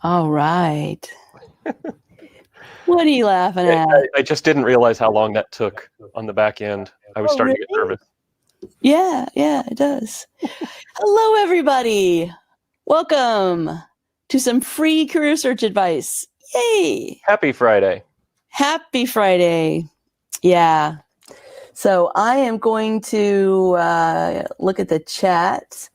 All right. What are you laughing at? I just didn't realize how long that took on the back end. I was starting to get nervous. Yeah, it does. Hello, everybody. Welcome to some free career search advice. Yay! Happy Friday. Happy Friday. Yeah. So I am going to look at the chat.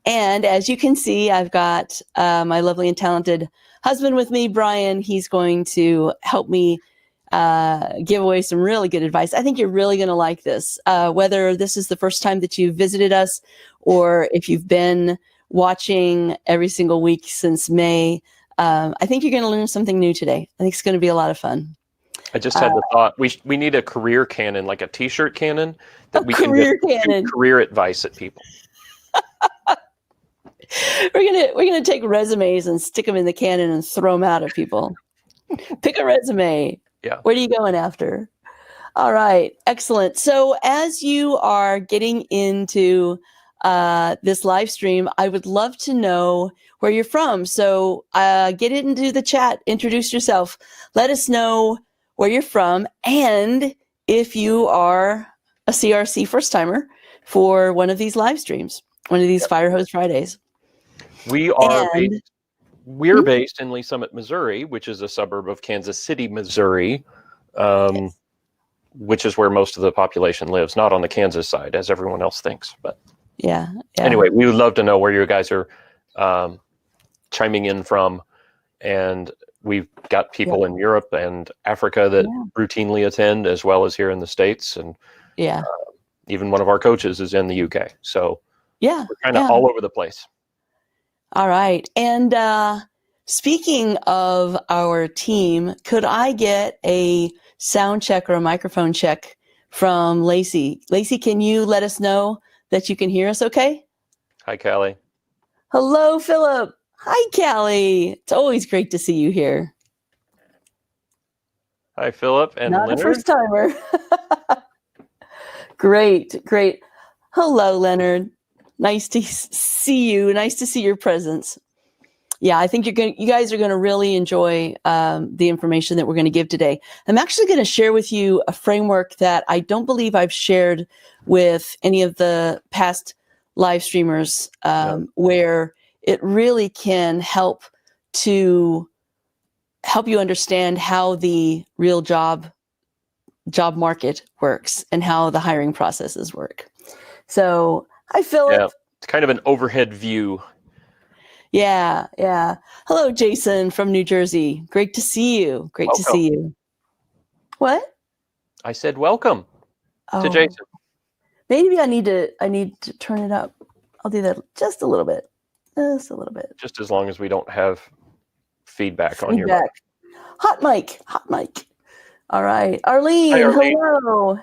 And as you can see, I've got my lovely and talented husband with me, Brian. He's going to help me give away some really good advice. I think you're really going to like this. Whether this is the first time that you've visited us or if you've been watching every single week since May, I think you're going to learn something new today. I think it's going to be a lot of fun. I just had the thought, we need a career cannon, like a t-shirt cannon that we can shoot career advice at people. We're gonna take resumes and stick them in the cannon and throw them out at people. Pick a resume. Yeah. What are you going after? All right. Excellent. So as you are getting into this live stream, I would love to know where you're from. So get into the chat, introduce yourself, let us know where you're from, and if you are a CRC first timer for one of these live streams, one of these Fire Hose Fridays. We're based in Lee Summit, Missouri, which is a suburb of Kansas City, Missouri, which is where most of the population lives, not on the Kansas side, as everyone else thinks. But yeah. Anyway, we would love to know where you guys are chiming in from. And we've got people in Europe and Africa that routinely attend, as well as here in the States. And even one of our coaches is in the UK. So we're kind of all over the place. All right. And speaking of our team, could I get a sound check or a microphone check from Lacey? Lacey, can you let us know that you can hear us okay? Hi, Callie. Hello, Philip. Hi, Callie. It's always great to see you here. Hi, Philip and Not Leonard. a first timer. Great. Hello, Leonard. Nice to see you. Nice to see your presence. Yeah, I think you guys are going to really enjoy the information that we're going to give today. I'm actually going to share with you a framework that I don't believe I've shared with any of the past live streamers, where it really can help you understand how the real job market works and how the hiring processes work. So, hi, Philip. Yeah, it's kind of an overhead view. Yeah. Hello, Jason from New Jersey. Great to see you. Welcome. To see you. What? I said welcome to Jason. Maybe I need to turn it up. I'll do that just a little bit. Just as long as we don't have feedback on your mic. Hot mic. All right. Arlene, Hi, Arlene. Hello.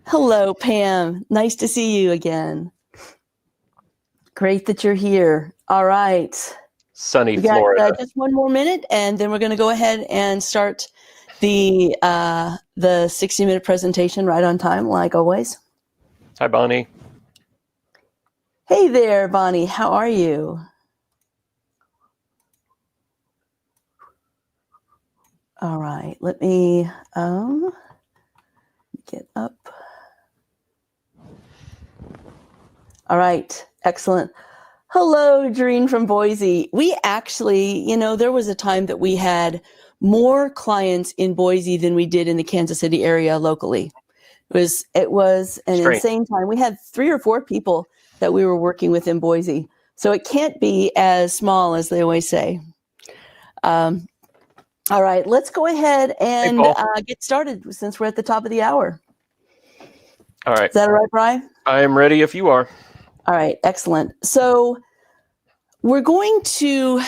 Hello, Pam. Nice to see you again. Great that you're here. All right. Sunny We got Florida. just one more minute, and then we're going to go ahead and start the 60-minute presentation right on time, like always. Hi, Bonnie. Hey there, Bonnie. How are you? All right. Let me get up. All right. Excellent. Hello, Doreen from Boise. We actually, there was a time that we had more clients in Boise than we did in the Kansas City area locally. It was an insane time. We had 3 or 4 people that we were working with in Boise. So it can't be as small as they always say. All right, let's go ahead and get started since we're at the top of the hour. All right. Is that all right, Brian? I am ready if you are. All right, excellent. So we're going to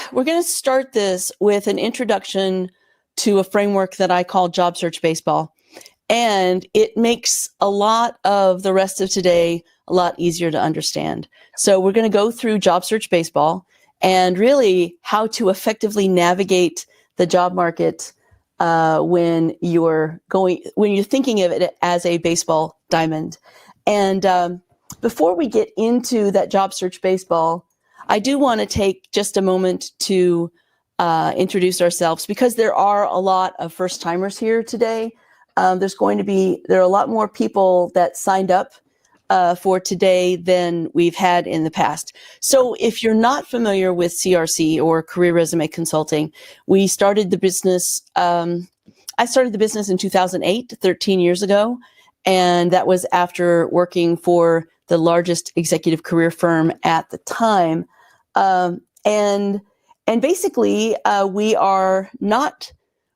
start this with an introduction to a framework that I call Job Search Baseball. And it makes a lot of the rest of today a lot easier to understand. So we're going to go through Job Search Baseball and really how to effectively navigate the job market when you're thinking of it as a baseball diamond. And before we get into that Job Search Baseball, I do want to take just a moment to introduce ourselves, because there are a lot of first timers here today. There are a lot more people that signed up for today than we've had in the past. So if you're not familiar with CRC, or Career Resume Consulting, we started the business. I started the business in 2008, 13 years ago. And that was after working for the largest executive career firm at the time. And basically, we are not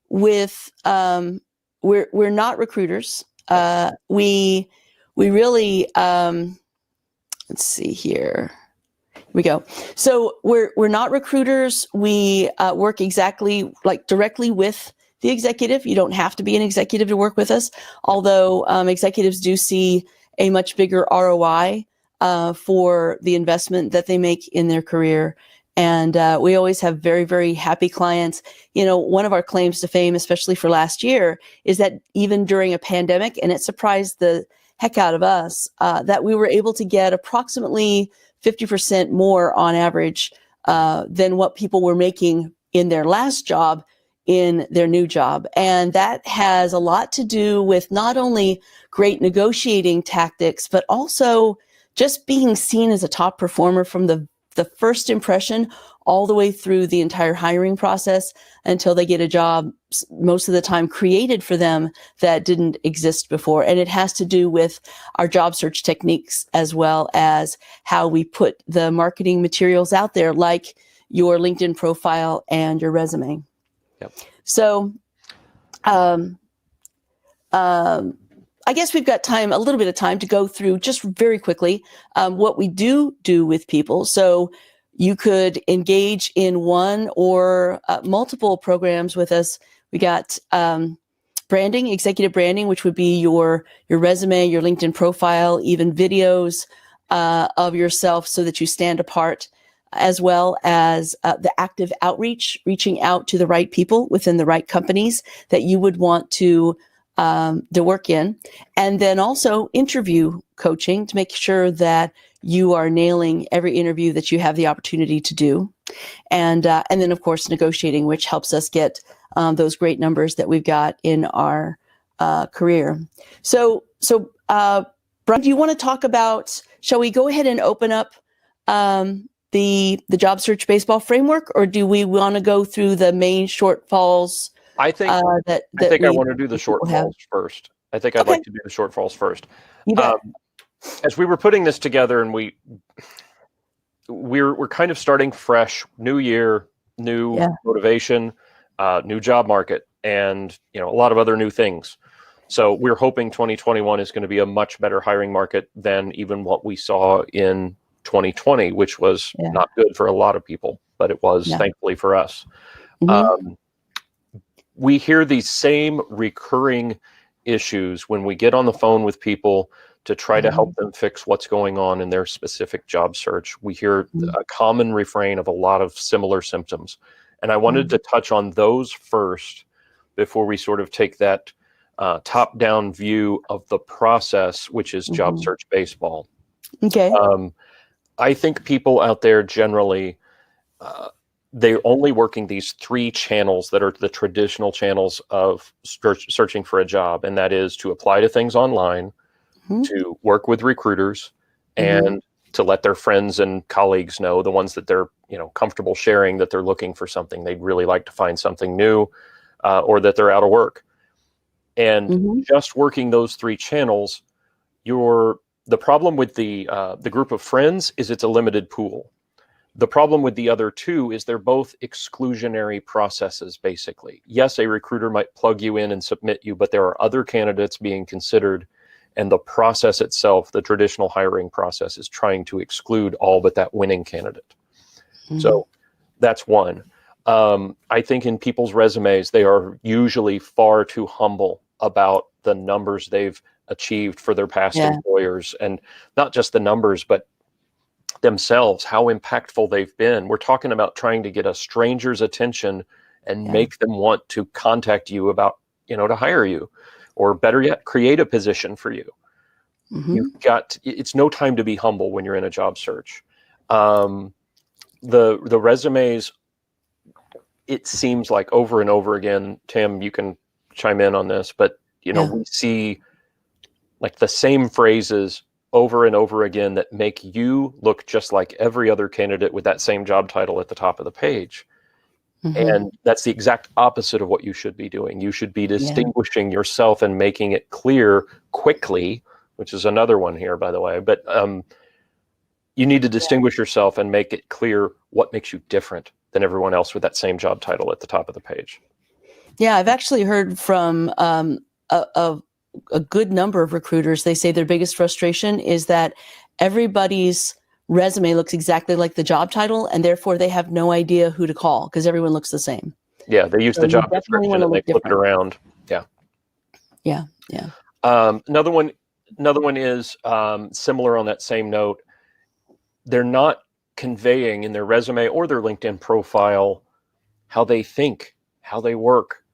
with, we're not recruiters. We really, let's see here. Here we go. So we're not recruiters. We work directly with the executive. You don't have to be an executive to work with us, although executives do see a much bigger ROI for the investment that they make in their career. And we always have very, very happy clients. One of our claims to fame, especially for last year, is that even during a pandemic, and it surprised the heck out of us, that we were able to get approximately 50% more on average than what people were making in their last job in their new job. And that has a lot to do with not only great negotiating tactics, but also just being seen as a top performer from the first impression all the way through the entire hiring process until they get a job, most of the time created for them, that didn't exist before. And it has to do with our job search techniques, as well as how we put the marketing materials out there, like your LinkedIn profile and your resume. Yep. So, I guess we've got a little bit of time to go through just very quickly what we do with people. So you could engage in one or multiple programs with us. We got branding, executive branding, which would be your resume, your LinkedIn profile, even videos of yourself so that you stand apart, as well as the active outreach, reaching out to the right people within the right companies that you would want to work in. And then also interview coaching to make sure that you are nailing every interview that you have the opportunity to do. And then, of course, negotiating, which helps us get those great numbers that we've got in our career. So Brian, do you want to talk about, shall we go ahead and open up the job search baseball framework, or do we want to go through the main shortfalls? I think I want to do the shortfalls first. I think I'd like to do the shortfalls first. As we were putting this together, and we're kind of starting fresh, new year, new motivation, new job market, and a lot of other new things. So we're hoping 2021 is going to be a much better hiring market than even what we saw in 2020, which was not good for a lot of people, but it was thankfully for us. Mm-hmm. We hear these same recurring issues when we get on the phone with people to try to help them fix what's going on in their specific job search. We hear a common refrain of a lot of similar symptoms. And I wanted to touch on those first before we sort of take that top-down view of the process, which is job search baseball. Okay. I think people out there generally, they're only working these three channels that are the traditional channels of searching for a job. And that is to apply to things online, to work with recruiters, and to let their friends and colleagues know, the ones that they're comfortable sharing, that they're looking for something. They'd really like to find something new, or that they're out of work. And just working those three channels, the problem with the group of friends is it's a limited pool. The problem with the other two is they're both exclusionary processes, basically. Yes, a recruiter might plug you in and submit you, but there are other candidates being considered, and the process itself, the traditional hiring process, is trying to exclude all but that winning candidate. So that's one. I think in people's resumes, they are usually far too humble about the numbers they've achieved for their past employers, and not just the numbers, but themselves, how impactful they've been. We're talking about trying to get a stranger's attention and make them want to contact you about, to hire you, or better yet, create a position for you. It's no time to be humble when you're in a job search. the resumes, it seems like over and over again, Tim, you can chime in on this, but we see like the same phrases over and over again that make you look just like every other candidate with that same job title at the top of the page. And that's the exact opposite of what you should be doing. You should be distinguishing yourself and making it clear quickly, which is another one here, by the way. But you need to distinguish yourself and make it clear what makes you different than everyone else with that same job title at the top of the page. Yeah, I've actually heard from a good number of recruiters. They say their biggest frustration is that everybody's resume looks exactly like the job title, and therefore they have no idea who to call because everyone looks the same. Yeah, they use the job description and they flip it around. Yeah. Another one is similar on that same note. They're not conveying in their resume or their LinkedIn profile how they think, how they work,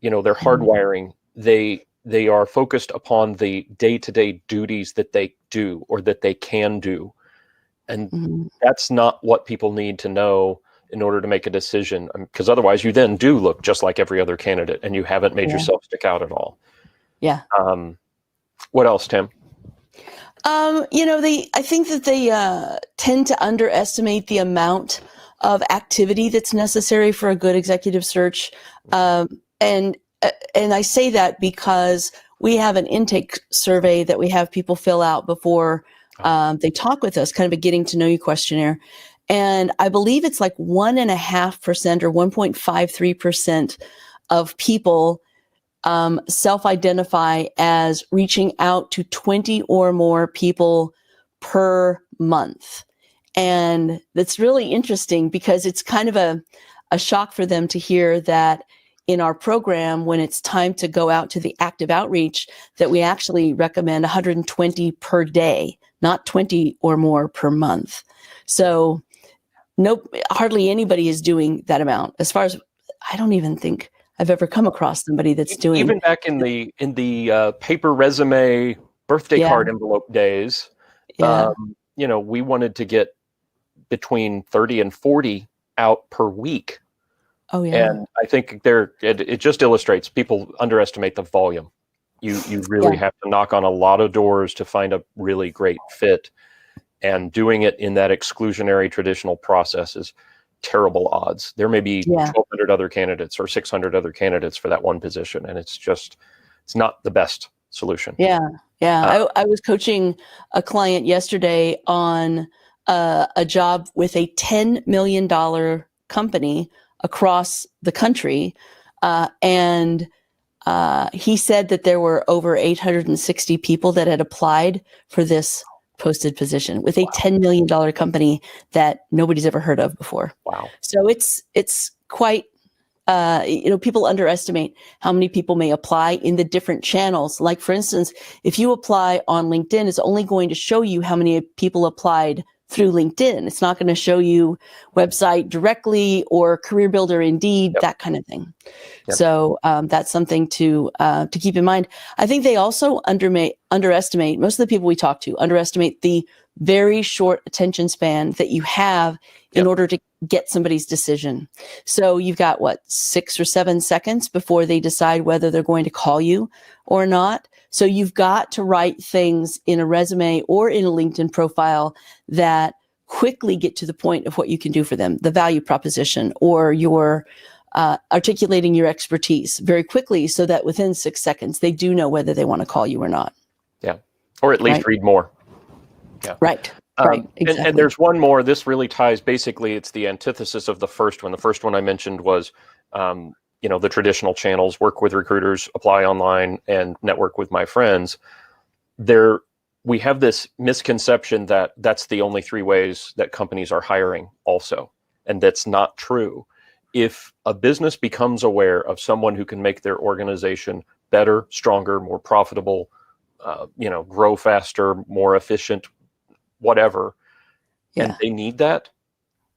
their hardwiring. They are focused upon the day-to-day duties that they do or that they can do. And that's not what people need to know in order to make a decision, because otherwise you then do look just like every other candidate and you haven't made yourself stick out at all. Yeah. What else, Tim? I think that they tend to underestimate the amount of activity that's necessary for a good executive search. And I say that because we have an intake survey that we have people fill out before they talk with us, kind of a getting to know you questionnaire. And I believe it's like 1.5% or 1.53% of people self-identify as reaching out to 20 or more people per month. And that's really interesting because it's kind of a shock for them to hear that in our program, when it's time to go out to the active outreach, that we actually recommend 120 per day, not 20 or more per month. So hardly anybody is doing that amount. As far as, I don't even think I've ever come across somebody that's doing. Even back in the paper resume birthday card envelope days, we wanted to get between 30 and 40 out per week. Oh yeah. And I think it just illustrates people underestimate the volume. You really have to knock on a lot of doors to find a really great fit, and doing it in that exclusionary traditional process is terrible odds. There may be 1,200 other candidates or 600 other candidates for that one position, and it's not the best solution. I was coaching a client yesterday on a job with a $10 million company across the country, and he said that there were over 860 people that had applied for this posted position with a $10 million company that nobody's ever heard of before. Wow. So it's quite, people underestimate how many people may apply in the different channels. Like, for instance, if you apply on LinkedIn, it's only going to show you how many people applied through LinkedIn. It's not going to show you website directly or Career Builder, Indeed, that kind of thing. Yep. So that's something to keep in mind. I think they also underestimate, most of the people we talk to underestimate the very short attention span that you have in order to get somebody's decision. So you've got 6 or 7 seconds before they decide whether they're going to call you or not. So you've got to write things in a resume or in a LinkedIn profile that quickly get to the point of what you can do for them, the value proposition, or your articulating your expertise very quickly so that within 6 seconds, they do know whether they want to call you or not. Yeah. Or at least read more. Yeah. Right. Right. Exactly. And there's one more. This really ties, basically, it's the antithesis of the first one. The first one I mentioned was, the traditional channels, work with recruiters, apply online, and network with my friends. We have this misconception that that's the only 3 ways that companies are hiring also. And that's not true. If a business becomes aware of someone who can make their organization better, stronger, more profitable, grow faster, more efficient, whatever, and they need that,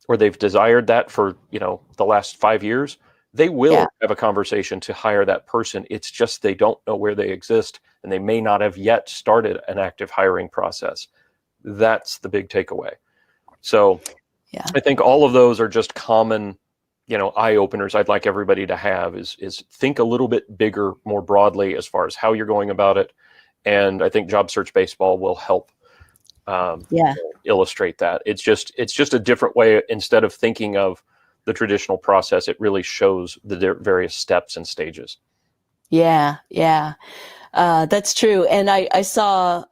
or they've desired that for, the last 5 years, they will have a conversation to hire that person. It's just they don't know where they exist, and they may not have yet started an active hiring process. That's the big takeaway. So Yeah. I think all of those are just common, eye openers I'd like everybody to have is think a little bit bigger, more broadly as far as how you're going about it. And I think Job Search Baseball will help illustrate that. It's just a different way. Instead of thinking of the traditional process, it really shows the various steps and stages. Yeah. That's true. And I saw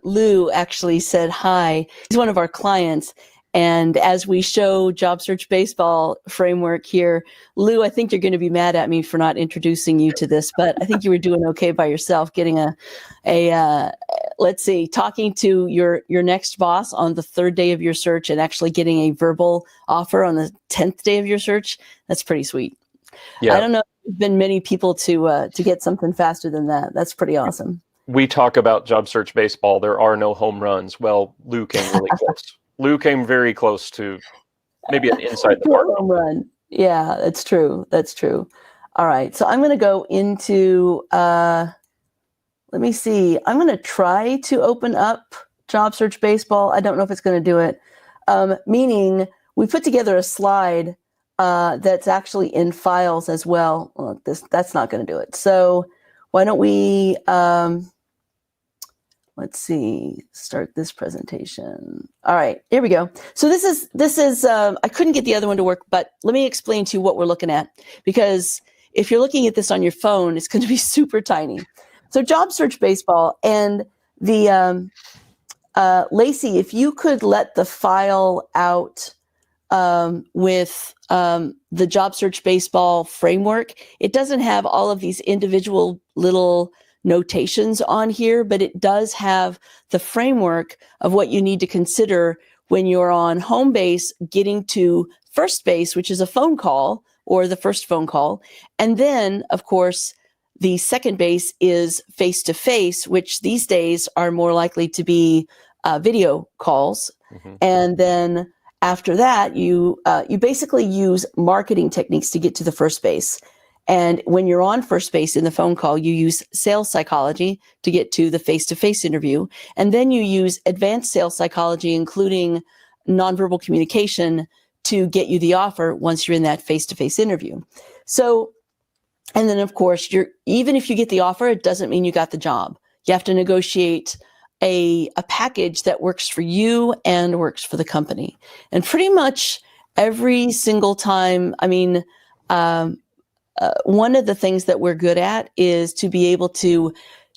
Lou actually said hi. He's one of our clients. And as we show Job Search Baseball framework here, Lou, I think you're going to be mad at me for not introducing you to this, but I think you were doing okay by yourself, getting talking to your next boss on the 3rd day of your search and actually getting a verbal offer on the 10th day of your search. That's pretty sweet. Yeah. I don't know if there's been many people to get something faster than that. That's pretty awesome. We talk about Job Search Baseball. There are no home runs. Well, Lou came really close. Lou came very close to maybe an inside the park home run. Yeah, that's true. All right. So I'm going to go into, let me see. I'm going to try to open up Job Search Baseball. I don't know if it's going to do it. Meaning we put together a slide that's actually in files as well. Well, that's not going to do it. So why don't we, let's see, start this presentation. All right, here we go. So this is I couldn't get the other one to work, but let me explain to you what we're looking at, because if you're looking at this on your phone, it's going to be super tiny. So Job Search Baseball, and the Lacey, if you could let the file out with the Job Search Baseball framework. It doesn't have all of these individual little notations on here, but it does have the framework of what you need to consider when you're on home base, getting to first base, which is a phone call or the first phone call. And then, of course, the second base is face-to-face, which these days are more likely to be video calls. Mm-hmm. And then after that, you basically use marketing techniques to get to the first base. And when you're on first base in the phone call, you use sales psychology to get to the face-to-face interview. And then you use advanced sales psychology, including nonverbal communication, to get you the offer once you're in that face-to-face interview. So, and then of course, even if you get the offer, it doesn't mean you got the job. You have to negotiate a package that works for you and works for the company. And pretty much every single time, one of the things that we're good at is to be able to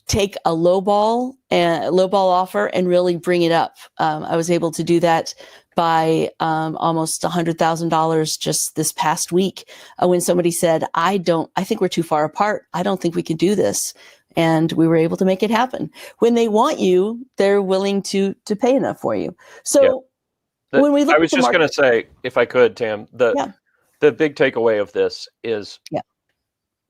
take a lowball offer and really bring it up. I was able to do that by almost $100,000 just this past week when somebody said, I think we're too far apart. I don't think we can do this. And we were able to make it happen. When they want you, they're willing to pay enough for you. So when we look I was just going to say, if I could, Tam, the big takeaway of this is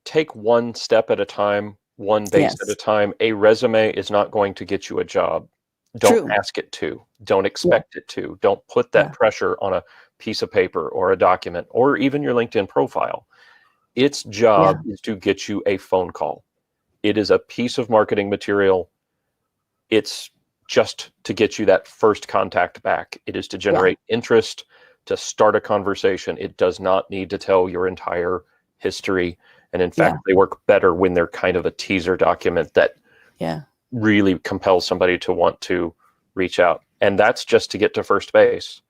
take one step at a time, one base at a time. A resume is not going to get you a job. Don't ask it to. Don't expect it to. Don't put that pressure on a piece of paper or a document or even your LinkedIn profile. Its job is to get you a phone call. It is a piece of marketing material. It's just to get you that first contact back. It is to generate interest, to start a conversation. It does not need to tell your entire history. And in fact, they work better when they're kind of a teaser document that really compels somebody to want to reach out. And that's just to get to first base.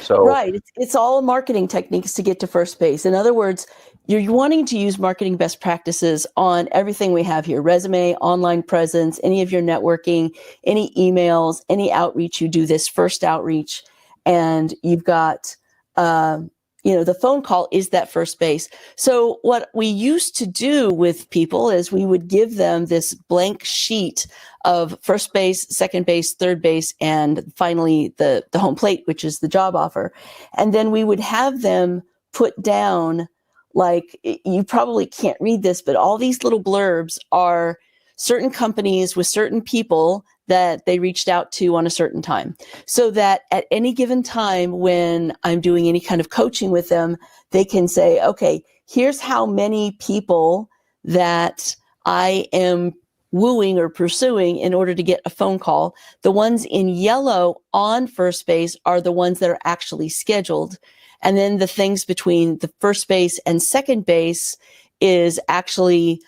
So right. It's all marketing techniques to get to first base. In other words, you're wanting to use marketing best practices on everything we have here: resume, online presence, any of your networking, any emails, any outreach. You do this first outreach, and you've got, the phone call is that first base. So what we used to do with people is we would give them this blank sheet of first base, second base, third base, and finally the home plate, which is the job offer. And then we would have them put down, like, you probably can't read this, but all these little blurbs are certain companies with certain people that they reached out to on a certain time, so that at any given time when I'm doing any kind of coaching with them, they can say, okay, here's how many people that I am wooing or pursuing in order to get a phone call. The ones in yellow on first base are the ones that are actually scheduled. And then the things between the first base and second base is actually,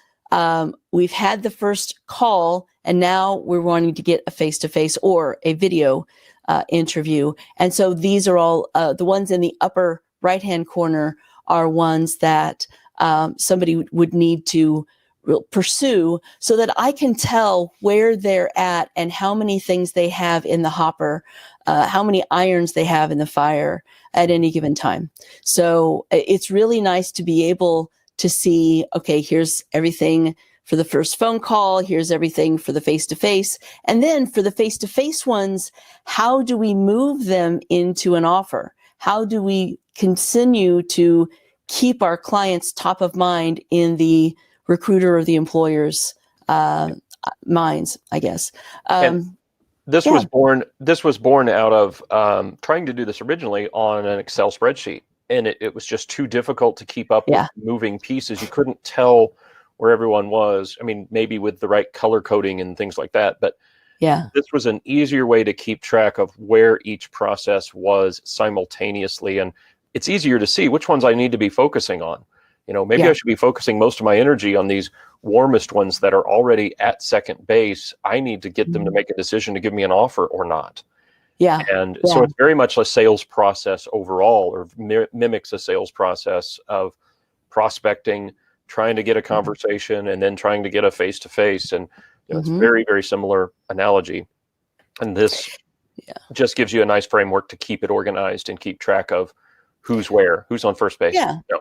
we've had the first call and now we're wanting to get a face-to-face or a video interview. And so these are all, the ones in the upper right-hand corner are ones that somebody would need to pursue so that I can tell where they're at and how many things they have in the hopper, how many irons they have in the fire at any given time. So it's really nice to be able to see, okay, here's everything for the first phone call, here's everything for the face-to-face. And then for the face-to-face ones, how do we move them into an offer? How do we continue to keep our clients top of mind in the recruiter or the employer's minds, I guess. This was born out of trying to do this originally on an Excel spreadsheet, and it was just too difficult to keep up with moving pieces. You couldn't tell where everyone was. I mean, maybe with the right color coding and things like that, but this was an easier way to keep track of where each process was simultaneously, and it's easier to see which ones I need to be focusing on. You know, maybe I should be focusing most of my energy on these warmest ones that are already at second base. I need to get them to make a decision to give me an offer or not. And so it's very much a sales process overall, or mimics a sales process of prospecting, trying to get a conversation, and then trying to get a face-to-face. And you know, it's very, very similar analogy. And this just gives you a nice framework to keep it organized and keep track of who's where, who's on first base,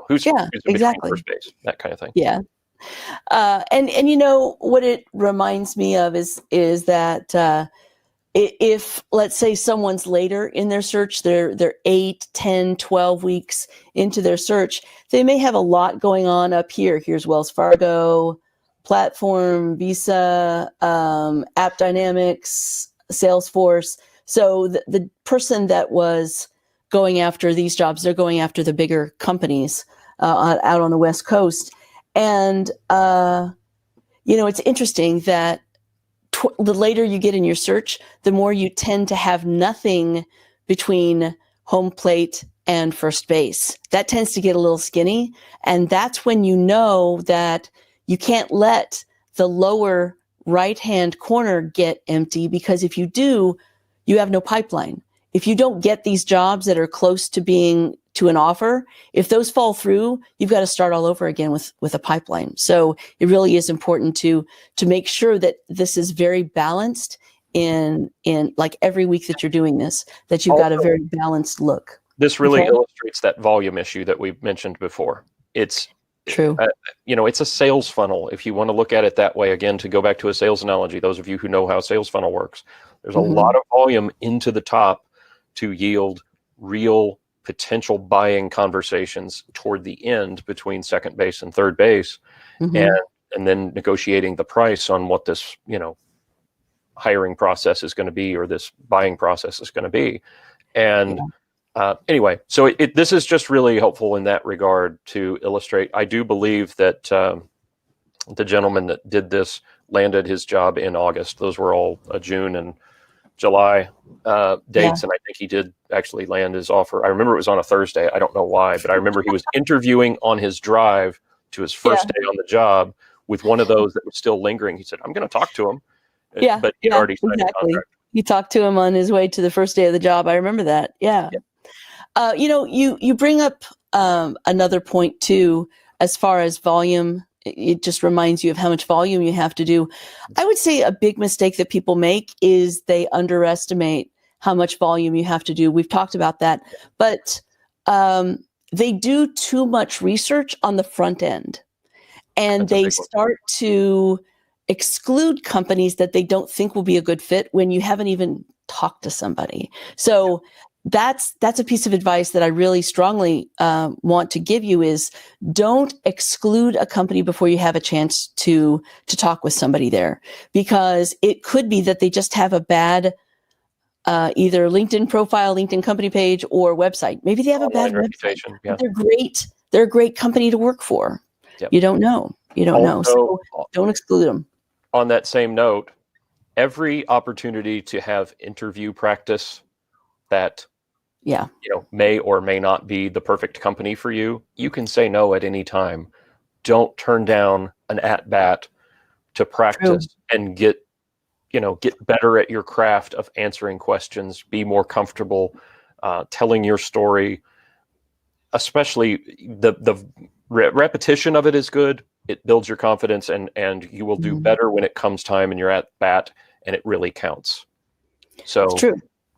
who's in between first base, that kind of thing. And you know what it reminds me of is that if, let's say, someone's later in their search, they're 8, 10, 12 weeks into their search, they may have a lot going on up here. Here's Wells Fargo, Platform, Visa, App Dynamics, Salesforce. So the person that was going after these jobs, they're going after the bigger companies out on the West Coast. And, you know, it's interesting that the later you get in your search, the more you tend to have nothing between home plate and first base. That tends to get a little skinny. And that's when you know that you can't let the lower right-hand corner get empty, because if you do, you have no pipeline. If you don't get these jobs that are close to being to an offer, if those fall through, you've got to start all over again with a pipeline. So it really is important to make sure that this is very balanced in like every week that you're doing this, that you've got a very balanced look. This really illustrates that volume issue that we've mentioned before. It's true. You know, it's a sales funnel. If you want to look at it that way, again, to go back to a sales analogy, those of you who know how a sales funnel works, there's a lot of volume into the top to yield real potential buying conversations toward the end between second base and third base, and then negotiating the price on what this, you know, hiring process is going to be, or this buying process is going to be. And anyway, so this is just really helpful in that regard to illustrate. I do believe that the gentleman that did this landed his job in August. Those were all June and July dates, and I think he did actually land his offer. I remember it was on a Thursday. I don't know why, but I remember he was interviewing on his drive to his first day on the job with one of those that was still lingering. He said, "I'm going to talk to him." But he'd already signed the contract. You talked to him on his way to the first day of the job. I remember that. You know, you bring up another point too, as far as volume. It just reminds you of how much volume you have to do. I would say a big mistake that people make is they underestimate how much volume you have to do. We've talked about that, but they do too much research on the front end, and they start to exclude companies that they don't think will be a good fit when you haven't even talked to somebody. So that's a piece of advice that I really strongly want to give you is don't exclude a company before you have a chance to talk with somebody there, because it could be that they just have a bad either LinkedIn profile, LinkedIn company page, or website. Maybe they have a bad reputation. They're great. They're a great company to work for. You don't know. So don't exclude them. on that same note, every opportunity to have interview practice that may or may not be the perfect company for you, you can say no at any time. Don't turn down an at-bat to practice and get better at your craft of answering questions, be more comfortable telling your story. Especially the repetition of it is good. It builds your confidence, and you will do better when it comes time and you're at bat and it really counts. So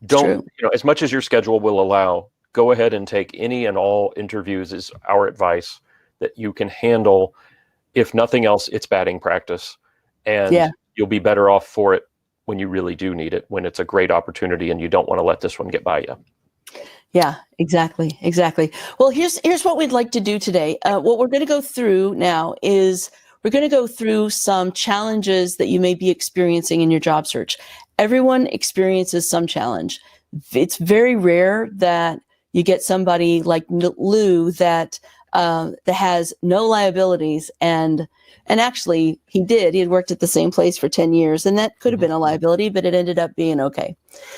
don't, as much as your schedule will allow, go ahead and take any and all interviews is our advice that you can handle. If nothing else, it's batting practice, and you'll be better off for it when you really do need it, when it's a great opportunity and you don't want to let this one get by you. Yeah, exactly. Well, here's what we'd like to do today. What we're going to go through now is we're going to go through some challenges that you may be experiencing in your job search. Everyone experiences some challenge. It's very rare that you get somebody like Lou that has no liabilities, and actually he had worked at the same place for 10 years, and that could have been a liability, but it ended up being okay.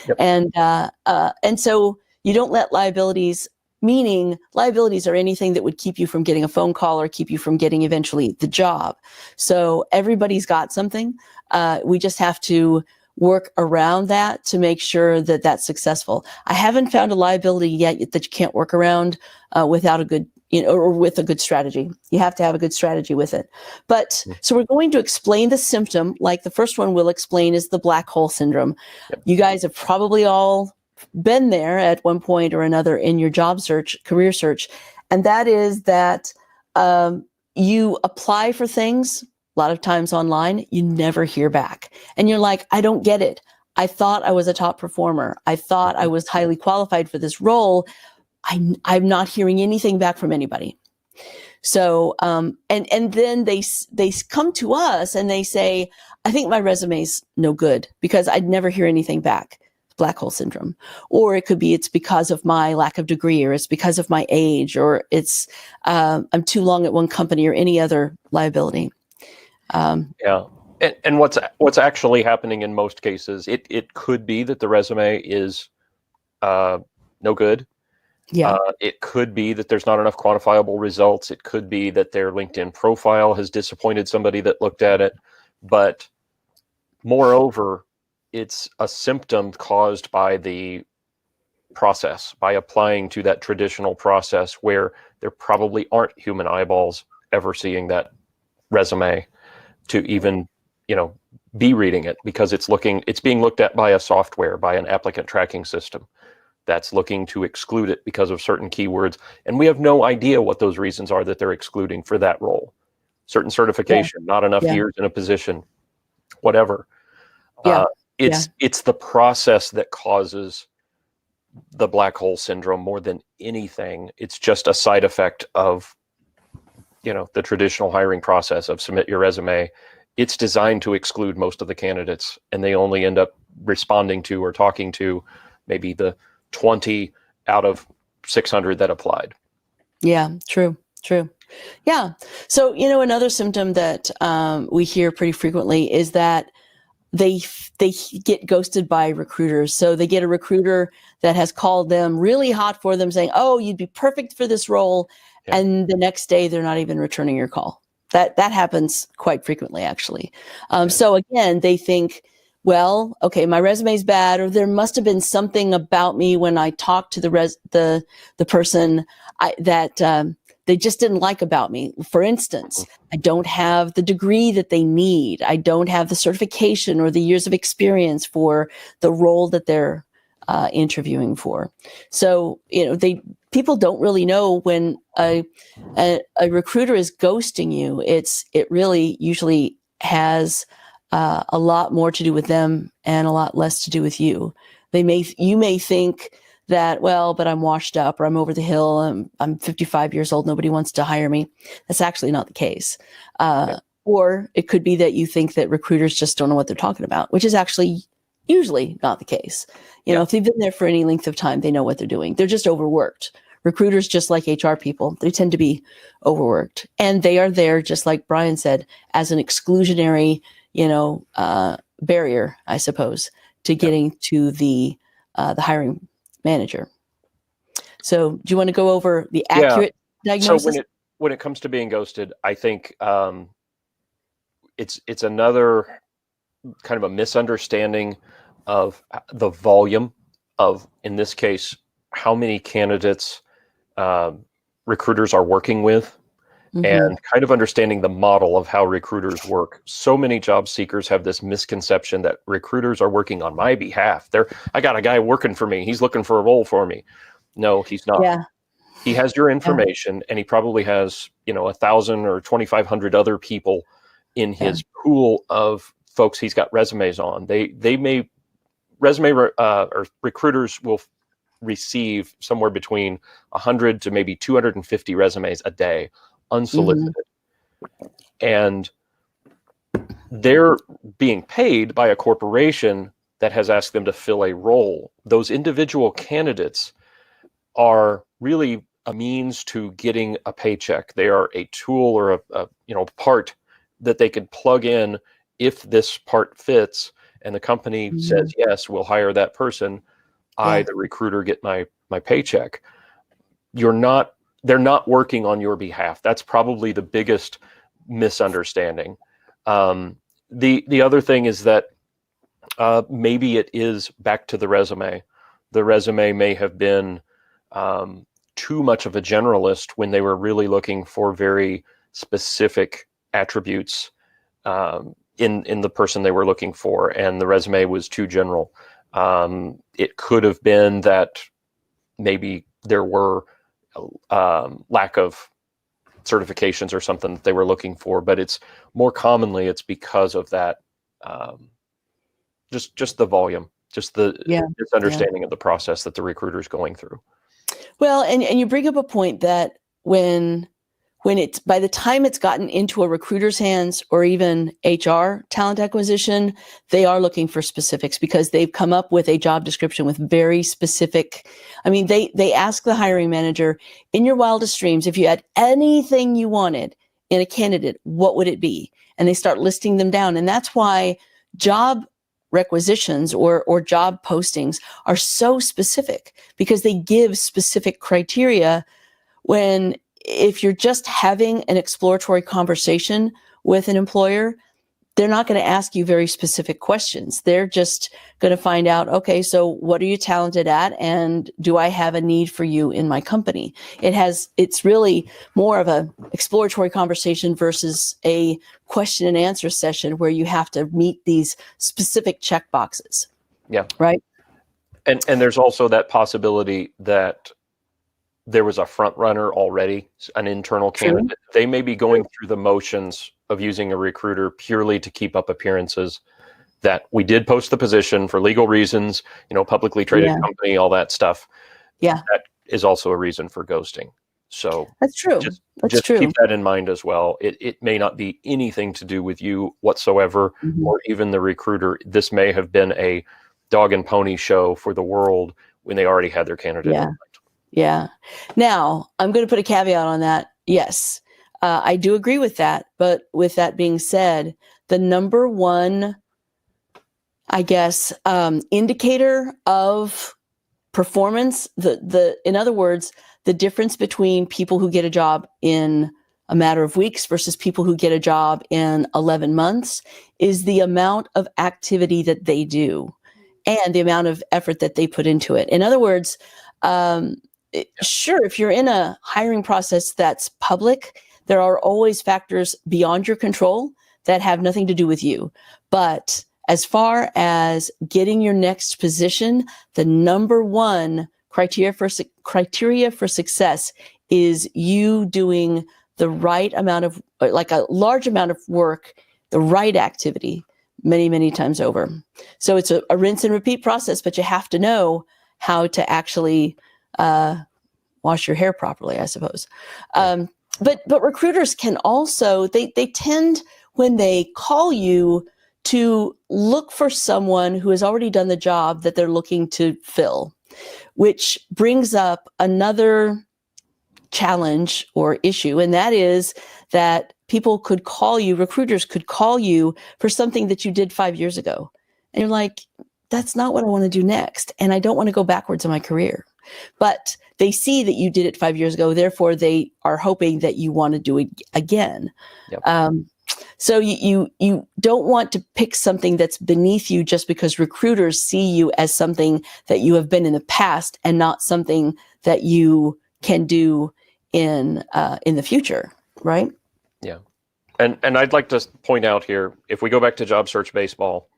Yep. And so you don't let liabilities, meaning liabilities are anything that would keep you from getting a phone call or keep you from getting eventually the job. So everybody's got something. We just have to work around that to make sure that that's successful. I haven't found a liability yet that you can't work around without a good, or with a good strategy. You have to have a good strategy with it. But so we're going to explain the symptom, like the first one we'll explain is the black hole syndrome. Yep. You guys have probably all been there at one point or another in your job search, career search. And that is that you apply for things a lot of times online, you never hear back. And you're like, I don't get it. I thought I was a top performer. I thought I was highly qualified for this role. I'm not hearing anything back from anybody. So, and then they come to us and they say, I think my resume's no good because I'd never hear anything back. Black hole syndrome. Or it could be it's because of my lack of degree, or it's because of my age, or it's I'm too long at one company, or any other liability. And what's actually happening in most cases, it could be that the resume is no good. Yeah. It could be that there's not enough quantifiable results. It could be that their LinkedIn profile has disappointed somebody that looked at it. But moreover, it's a symptom caused by the process, by applying to that traditional process where there probably aren't human eyeballs ever seeing that resume to even, be reading it, because it's being looked at by a software, by an applicant tracking system that's looking to exclude it because of certain keywords. And we have no idea what those reasons are that they're excluding for that role. Certain certification, not enough years in a position, whatever. It's the process that causes the black hole syndrome more than anything. It's just a side effect of, the traditional hiring process of submit your resume. It's designed to exclude most of the candidates, and they only end up responding to or talking to maybe the 20 out of 600 that applied. Yeah, true. Yeah. So, another symptom that we hear pretty frequently is that they get ghosted by recruiters. So they get a recruiter that has called them really hot for them, saying, oh, you'd be perfect for this role. Yeah. And the next day they're not even returning your call. That happens quite frequently, actually. So again, they think, well, okay, my resume's bad, or there must have been something about me when I talked to the person that they just didn't like about me. For instance, I don't have the degree that they need. I don't have the certification or the years of experience for the role that they're interviewing for. So, people don't really know when a recruiter is ghosting you. It really usually has a lot more to do with them and a lot less to do with you. You may think that, well, but I'm washed up, or I'm over the hill, I'm 55 years old, nobody wants to hire me. That's actually not the case. Or it could be that you think that recruiters just don't know what they're talking about, which is actually usually not the case. If they've been there for any length of time, they know what they're doing. They're just overworked. Recruiters, just like HR people, they tend to be overworked. And they are there, just like Brian said, as an exclusionary, barrier, I suppose, to getting to the hiring manager. So do you want to go over the accurate diagnosis? So when it comes to being ghosted, I think it's another kind of a misunderstanding of the volume of, in this case, how many candidates recruiters are working with, and kind of understanding the model of how recruiters work. So many job seekers have this misconception that recruiters are working on my behalf. I got a guy working for me. He's looking for a role for me. No, he's not. Yeah. He has your information, and he probably has 1,000 or 2,500 other people in his pool of folks he's got resumes on. They may or recruiters will receive somewhere between 100 to maybe 250 resumes a day, unsolicited. And they're being paid by a corporation that has asked them to fill a role. Those individual candidates are really a means to getting a paycheck. They are a tool or a part that they can plug in if this part fits, and the company says, yes, we'll hire that person. I, the recruiter, get my paycheck. They're not working on your behalf. That's probably the biggest misunderstanding. The other thing is that maybe it is back to the resume. The resume may have been too much of a generalist when they were really looking for very specific attributes in the person they were looking for, and the resume was too general. It could have been that maybe there were lack of certifications or something that they were looking for, but it's more commonly it's because of that, just the volume, just the misunderstanding of the process that the recruiter is going through. Well, and you bring up a point that when it's, by the time it's gotten into a recruiter's hands or even HR talent acquisition, they are looking for specifics because they've come up with a job description with very specific. I mean, they ask the hiring manager, in your wildest dreams, if you had anything you wanted in a candidate, what would it be? And they start listing them down. And that's why job requisitions or job postings are so specific, because they give specific criteria. When if you're just having an exploratory conversation with an employer, they're not going to ask you very specific questions. They're just going to find out, okay, so what are you talented at? And do I have a need for you in my company? It's really more of a exploratory conversation versus a question and answer session where you have to meet these specific check boxes. Yeah. Right. And there's also that possibility that there was a front runner already, an internal candidate. True. They may be going through the motions of using a recruiter purely to keep up appearances, that we did post the position for legal reasons, publicly traded company, all that stuff. Yeah. That is also a reason for ghosting. So that's true. Just keep that in mind as well. It may not be anything to do with you whatsoever, or even the recruiter. This may have been a dog and pony show for the world when they already had their candidate. Yeah. Yeah. Now, I'm going to put a caveat on that. Yes, I do agree with that. But with that being said, the number one, I guess, indicator of performance, in other words, the difference between people who get a job in a matter of weeks versus people who get a job in 11 months is the amount of activity that they do and the amount of effort that they put into it. In other words, sure, if you're in a hiring process that's public, there are always factors beyond your control that have nothing to do with you. But as far as getting your next position, the number one criteria for success is you doing the right amount of, like a large amount of work, the right activity many, many times over. So it's a rinse and repeat process, but you have to know how to actually wash your hair properly, I suppose. But recruiters can also, they tend, when they call you, to look for someone who has already done the job that they're looking to fill, which brings up another challenge or issue. And that is that recruiters could call you for something that you did 5 years ago. And you're like, that's not what I want to do next. And I don't want to go backwards in my career. But they see that you did it 5 years ago. Therefore, they are hoping that you want to do it again. Yep. So you don't want to pick something that's beneath you just because recruiters see you as something that you have been in the past and not something that you can do in the future, right? Yeah. And I'd like to point out here, if we go back to job search baseball,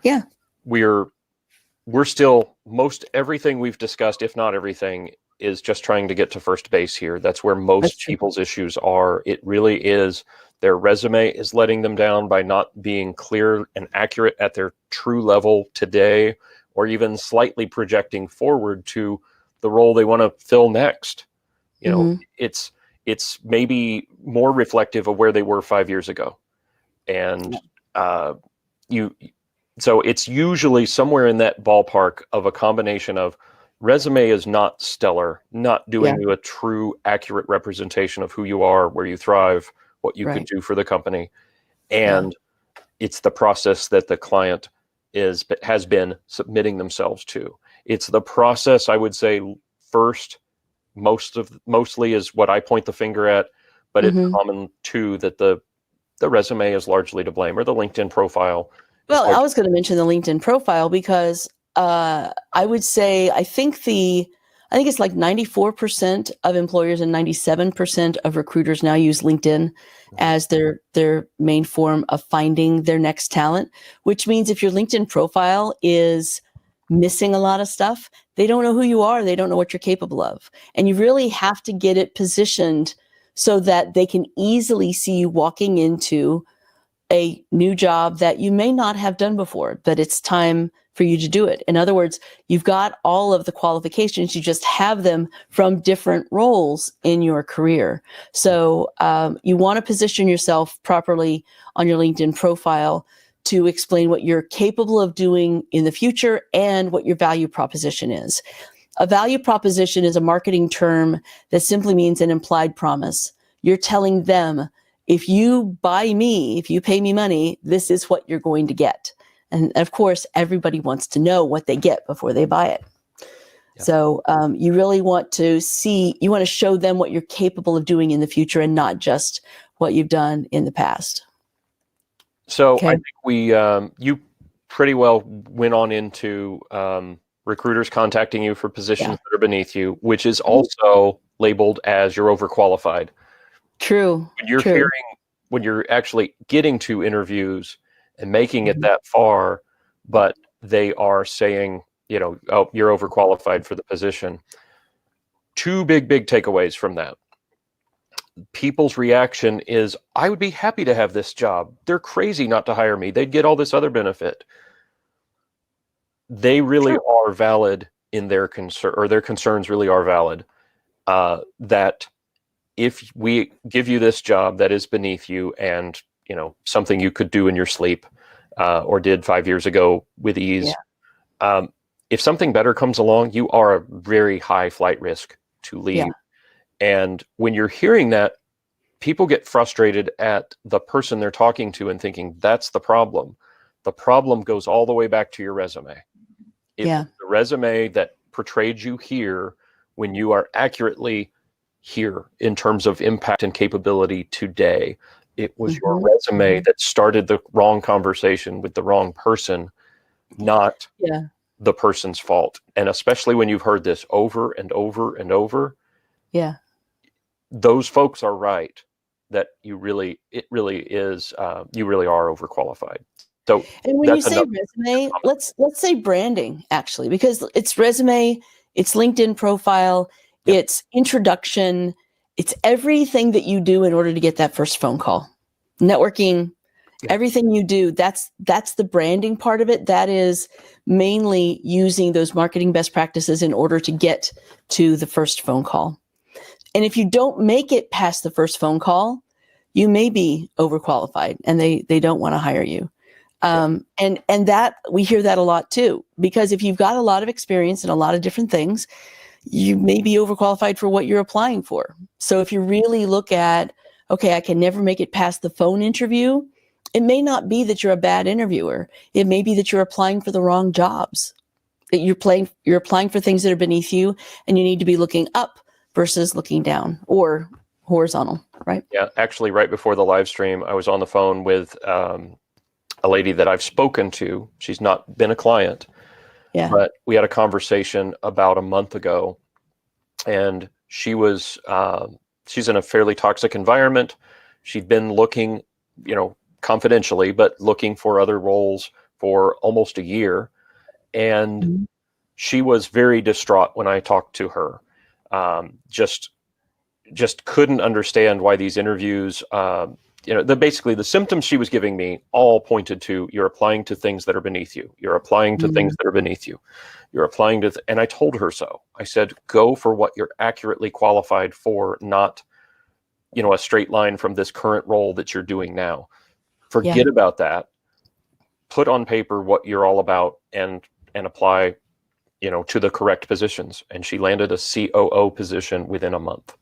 yeah, we're still, most everything we've discussed, if not everything, is just trying to get to first base here. That's where most people's issues are. It really is. Their resume is letting them down by not being clear and accurate at their true level today, or even slightly projecting forward to the role they want to fill next. You know, it's maybe more reflective of where they were 5 years ago. And so it's usually somewhere in that ballpark of a combination of resume is not stellar, not doing you a true accurate representation of who you are, where you thrive, what you could do for the company. And it's the process that the client has been submitting themselves to. It's the process, I would say, first, mostly is what I point the finger at, but it's common too that the resume is largely to blame, or the LinkedIn profile. Well, I was going to mention the LinkedIn profile because I would say I think it's like 94% of employers and 97% of recruiters now use LinkedIn as their main form of finding their next talent, which means if your LinkedIn profile is missing a lot of stuff, they don't know who you are. They don't know what you're capable of. And you really have to get it positioned so that they can easily see you walking into a new job that you may not have done before, but it's time for you to do it. In other words, you've got all of the qualifications, you just have them from different roles in your career. So you want to position yourself properly on your LinkedIn profile to explain what you're capable of doing in the future and what your value proposition is. A value proposition is a marketing term that simply means an implied promise. You're telling them, if you buy me, if you pay me money, this is what you're going to get. And of course, everybody wants to know what they get before they buy it. Yep. So you really want to show them what you're capable of doing in the future and not just what you've done in the past. So I think you pretty well went on into recruiters contacting you for positions that are beneath you, which is also labeled as you're overqualified. True. When you're actually getting to interviews and making it that far, but they are saying, oh, you're overqualified for the position. Two big takeaways from that. People's reaction is, I would be happy to have this job. They're crazy not to hire me. They'd get all this other benefit. They really are valid in their concern, or their concerns really are valid, that if we give you this job that is beneath you and, something you could do in your sleep or did 5 years ago with ease, if something better comes along, you are a very high flight risk to leave. Yeah. And when you're hearing that, people get frustrated at the person they're talking to and thinking that's the problem. The problem goes all the way back to your resume. The resume that portrayed you here when you are accurately here in terms of impact and capability today. It was your resume that started the wrong conversation with the wrong person, not the person's fault. And especially when you've heard this over and over and over, those folks are right that you really are overqualified. So, and when you say resume, let's say branding, actually, because it's resume, it's LinkedIn profile, it's introduction, it's everything that you do in order to get that first phone call. Networking, everything you do, that's the branding part of it. That is mainly using those marketing best practices in order to get to the first phone call. And if you don't make it past the first phone call, you may be overqualified and they don't want to hire you. And that we hear that a lot too, because if you've got a lot of experience in a lot of different things, you may be overqualified for what you're applying for. So if you really look at okay, I can never make it past the phone interview, it may not be that you're a bad interviewer. It may be that you're applying for the wrong jobs, that you're applying for things that are beneath you, and you need to be looking up versus looking down or horizontal, right? Yeah, actually, right before the live stream, I was on the phone with a lady that I've spoken to. She's not been a client, but we had a conversation about a month ago, and she's in a fairly toxic environment. She'd been looking, confidentially, but looking for other roles for almost a year. And she was very distraught when I talked to her. Just couldn't understand why these interviews, basically the symptoms she was giving me all pointed to, you're applying to things that are beneath you. You're applying to things that are beneath you. You're applying to, and I told her so. I said, go for what you're accurately qualified for, not, a straight line from this current role that you're doing now. Forget about that. Put on paper what you're all about and apply, to the correct positions. And she landed a COO position within a month.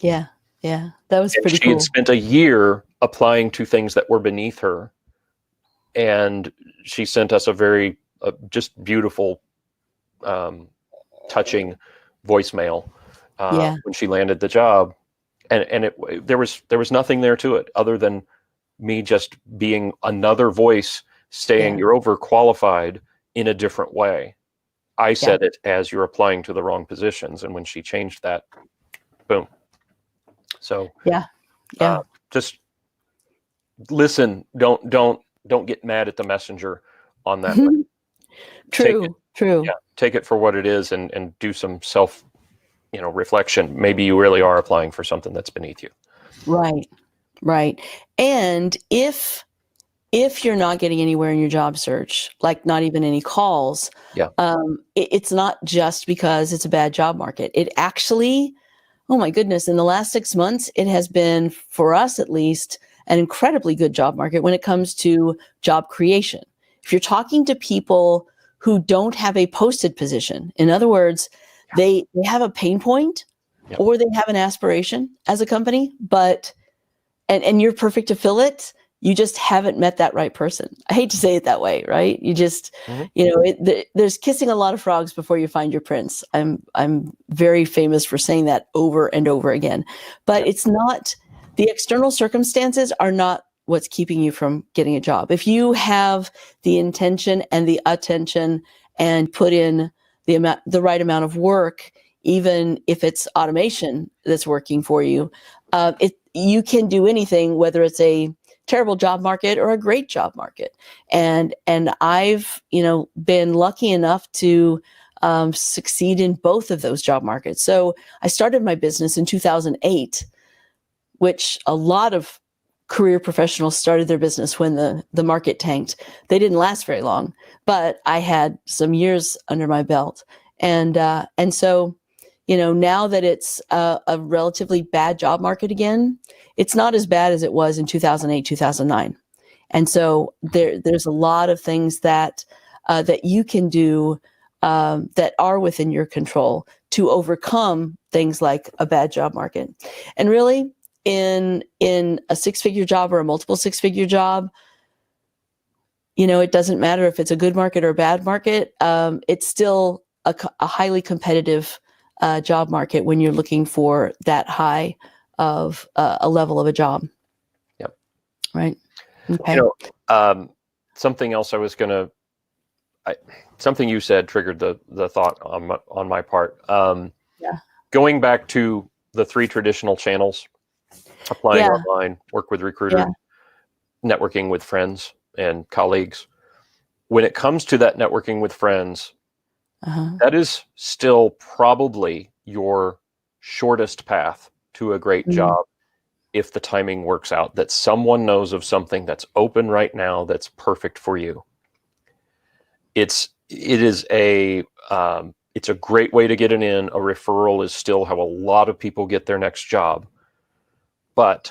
Yeah. Yeah. That was pretty cool. She had spent a year applying to things that were beneath her. And she sent us a very just beautiful, touching voicemail when she landed the job. And there was nothing there to it other than me just being another voice saying you're overqualified in a different way. I said it as you're applying to the wrong positions. And when she changed that, boom. So just listen. Don't get mad at the messenger on that one. True. Yeah, take it for what it is and do some self, reflection. Maybe you really are applying for something that's beneath you. Right. And if you're not getting anywhere in your job search, like not even any calls, it's not just because it's a bad job market. It actually, oh my goodness, in the last 6 months, it has been, for us at least, an incredibly good job market when it comes to job creation. If you're talking to people who don't have a posted position, in other words, they have a pain point or they have an aspiration as a company, but and you're perfect to fill it, you just haven't met that right person. I hate to say it that way, right? You just, there's kissing a lot of frogs before you find your prince. I'm very famous for saying that over and over again. But it's not, the external circumstances are not what's keeping you from getting a job. If you have the intention and the attention and put in the right amount of work, even if it's automation that's working for you, you can do anything, whether it's a terrible job market or a great job market. And I've, been lucky enough to succeed in both of those job markets. So I started my business in 2008, which a lot of career professionals started their business when the market tanked. They didn't last very long, but I had some years under my belt. And so, now that it's a relatively bad job market again, it's not as bad as it was in 2008, 2009. And so there's a lot of things that you can do that are within your control to overcome things like a bad job market. And really, in a six-figure job or a multiple six-figure job, it doesn't matter if it's a good market or a bad market. It's still a highly competitive job market when you're looking for that high of a level of a job. Yep. Right. Okay. Something else something you said triggered the thought on my part. Going back to the 3 traditional channels: applying online, work with recruiters, networking with friends and colleagues. When it comes to that networking with friends, that is still probably your shortest path to a great job if the timing works out, that someone knows of something that's open right now that's perfect for you. It's a great way to get it in. A referral is still how a lot of people get their next job. But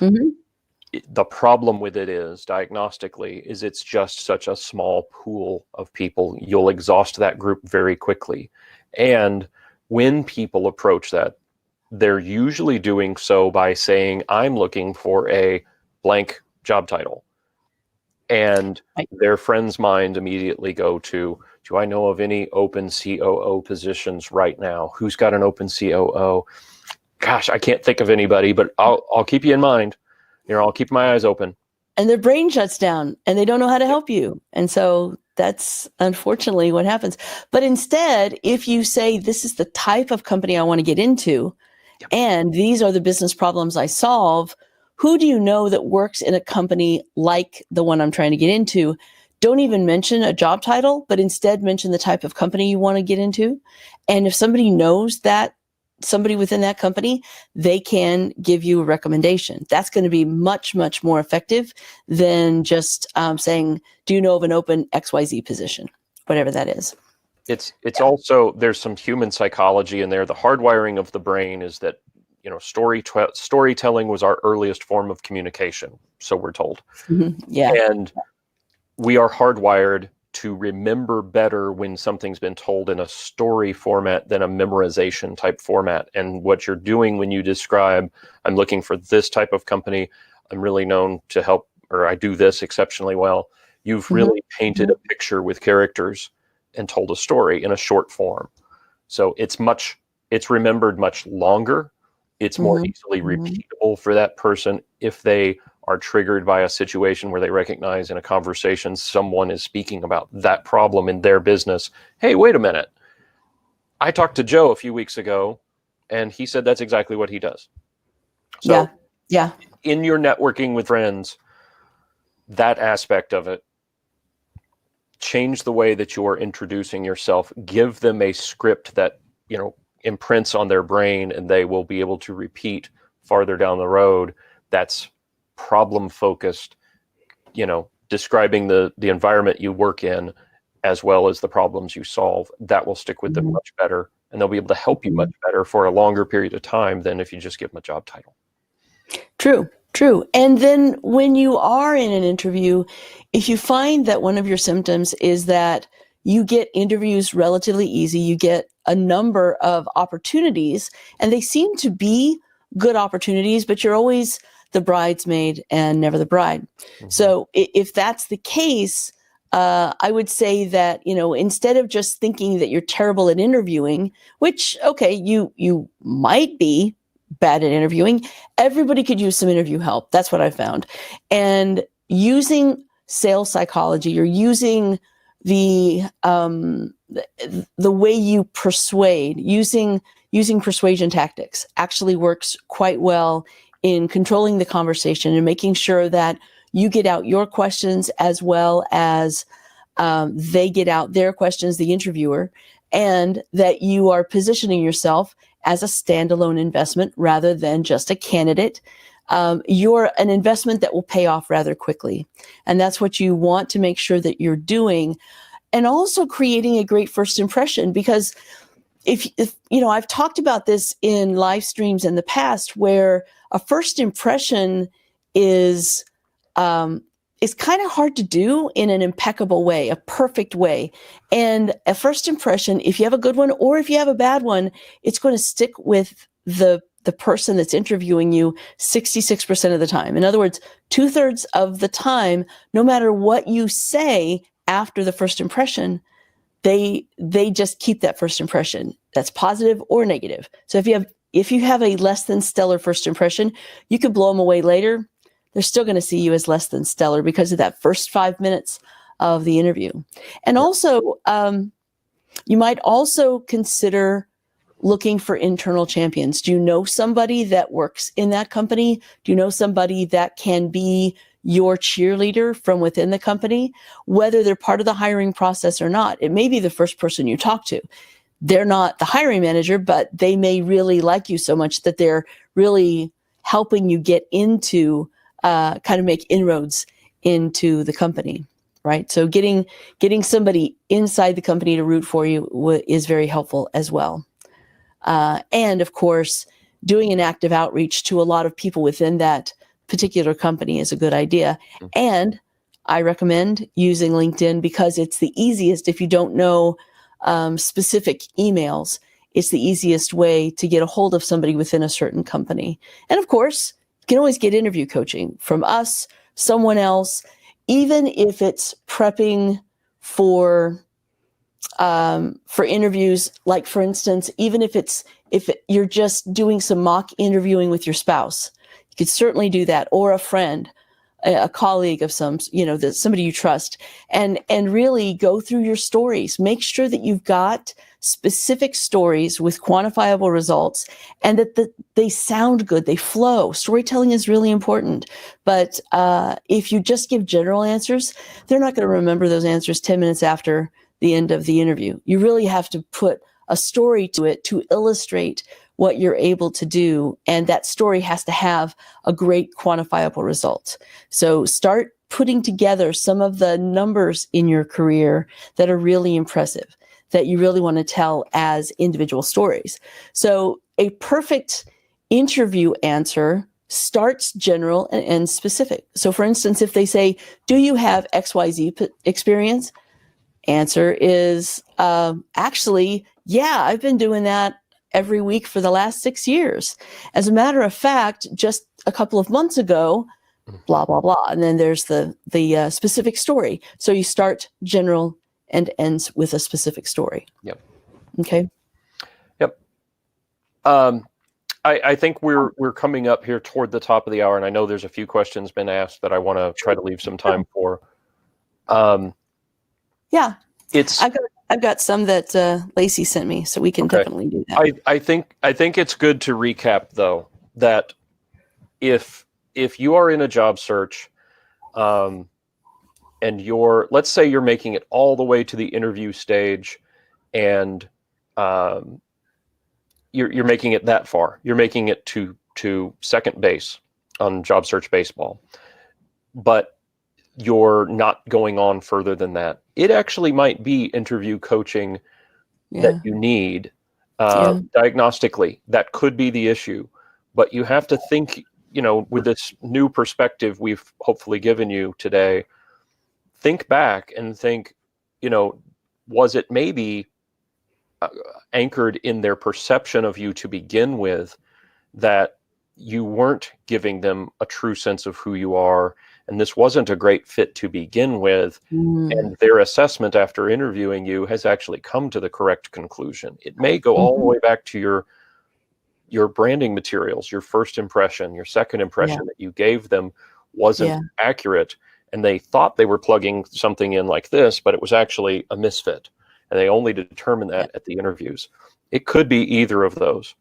the problem with it is, diagnostically, is it's just such a small pool of people. You'll exhaust that group very quickly. And when people approach that, they're usually doing so by saying, I'm looking for a blank job title. And their friend's mind immediately go to, do I know of any open COO positions right now? Who's got an open COO? Gosh, I can't think of anybody, but I'll keep you in mind. I'll keep my eyes open. And their brain shuts down and they don't know how to help you. And so that's unfortunately what happens. But instead, if you say, this is the type of company I want to get into, and these are the business problems I solve, who do you know that works in a company like the one I'm trying to get into? Don't even mention a job title, but instead mention the type of company you want to get into. And if somebody knows that somebody within that company, they can give you a recommendation. That's going to be much, much more effective than just saying, do you know of an open XYZ position, whatever that is. It's also, there's some human psychology in there. The hardwiring of the brain is that, storytelling was our earliest form of communication, so we're told. Mm-hmm. Yeah. And we are hardwired to remember better when something's been told in a story format than a memorization type format. And what you're doing when you describe, I'm looking for this type of company, I'm really known to help, or I do this exceptionally well, you've really painted a picture with characters and told a story in a short form. So it's remembered much longer. It's more easily repeatable for that person if they are triggered by a situation where they recognize in a conversation someone is speaking about that problem in their business. Hey, wait a minute. I talked to Joe a few weeks ago, and he said that's exactly what he does. So yeah. In your networking with friends, that aspect of it, change the way that you are introducing yourself. Give them a script that, imprints on their brain, and they will be able to repeat farther down the road. That's problem focused, describing the environment you work in as well as the problems you solve. That will stick with them much better, and they'll be able to help you much better for a longer period of time than if you just give them a job title. True. And then when you are in an interview, if you find that one of your symptoms is that you get interviews relatively easy, you get a number of opportunities, and they seem to be good opportunities, but you're always the bridesmaid and never the bride. So if that's the case, I would say that, instead of just thinking that you're terrible at interviewing, which, okay, you might be bad at interviewing, everybody could use some interview help. That's what I found. And using sales psychology, or using the way you persuade, using persuasion tactics actually works quite well in controlling the conversation and making sure that you get out your questions as well as they get out their questions, the interviewer, and that you are positioning yourself as a standalone investment rather than just a candidate. You're an investment that will pay off rather quickly. And that's what you want to make sure that you're doing. And also creating a great first impression, because if I've talked about this in live streams in the past, where a first impression is kind of hard to do in an impeccable way, a perfect way. And a first impression, if you have a good one or if you have a bad one, it's going to stick with the person that's interviewing you 66% of the time. In other words, 2/3 of the time, no matter what you say after the first impression, they just keep that first impression. That's positive or negative. So if you have a less than stellar first impression, you could blow them away later. They're still going to see you as less than stellar because of that first 5 minutes of the interview. And also, you might also consider looking for internal champions. Do you know somebody that works in that company? Do you know somebody that can be your cheerleader from within the company, whether they're part of the hiring process or not? It may be the first person you talk to. They're not the hiring manager, but they may really like you so much that they're really helping you get into kind of make inroads into the company, right? So getting somebody inside the company to root for you is very helpful as well. And of course, doing an active outreach to a lot of people within that particular company is a good idea. And I recommend using LinkedIn because it's the easiest if you don't know specific emails. it's the easiest way to get a hold of somebody within a certain company. And of course, you can always get interview coaching from us, someone else, even if it's prepping for interviews. Like, for instance, even if you're just doing some mock interviewing with your spouse, you could certainly do that, or a friend, a colleague of somebody you trust, and really go through your stories. Make sure that you've got specific stories with quantifiable results, and that they sound good, they flow. Storytelling is really important. But if you just give general answers, they're not going to remember those answers 10 minutes after the end of the interview. You really have to put a story to it to illustrate what you're able to do. And that story has to have a great quantifiable result. So start putting together some of the numbers in your career that are really impressive, that you really want to tell as individual stories. So a perfect interview answer starts general and ends specific. So for instance, if they say, do you have XYZ experience? Answer is, actually, yeah, I've been doing that every week for the last 6 years. As a matter of fact, just a couple of months ago, blah, blah, blah. And then there's the specific story. So you start general and ends with a specific story. Yep. Okay. Yep. I think we're coming up here toward the top of the hour, and I know there's a few questions been asked that I want to try to leave some time for. Yeah. I've got some that Lacey sent me, so we can definitely do that. I think it's good to recap, though, that if you are in a job search, and let's say you're making it all the way to the interview stage, and you're making it that far. You're making it to second base on Job Search Baseball, but you're not going on further than that. It actually might be interview coaching that you need diagnostically. That could be the issue, but you have to think, with this new perspective we've hopefully given you today, think back and think, was it maybe anchored in their perception of you to begin with, that you weren't giving them a true sense of who you are, and this wasn't a great fit to begin with, and their assessment after interviewing you has actually come to the correct conclusion. It may go all the way back to your branding materials, your first impression, your second impression that you gave them wasn't accurate, and they thought they were plugging something in like this, but it was actually a misfit, and they only determined that at the interviews. It could be either of those.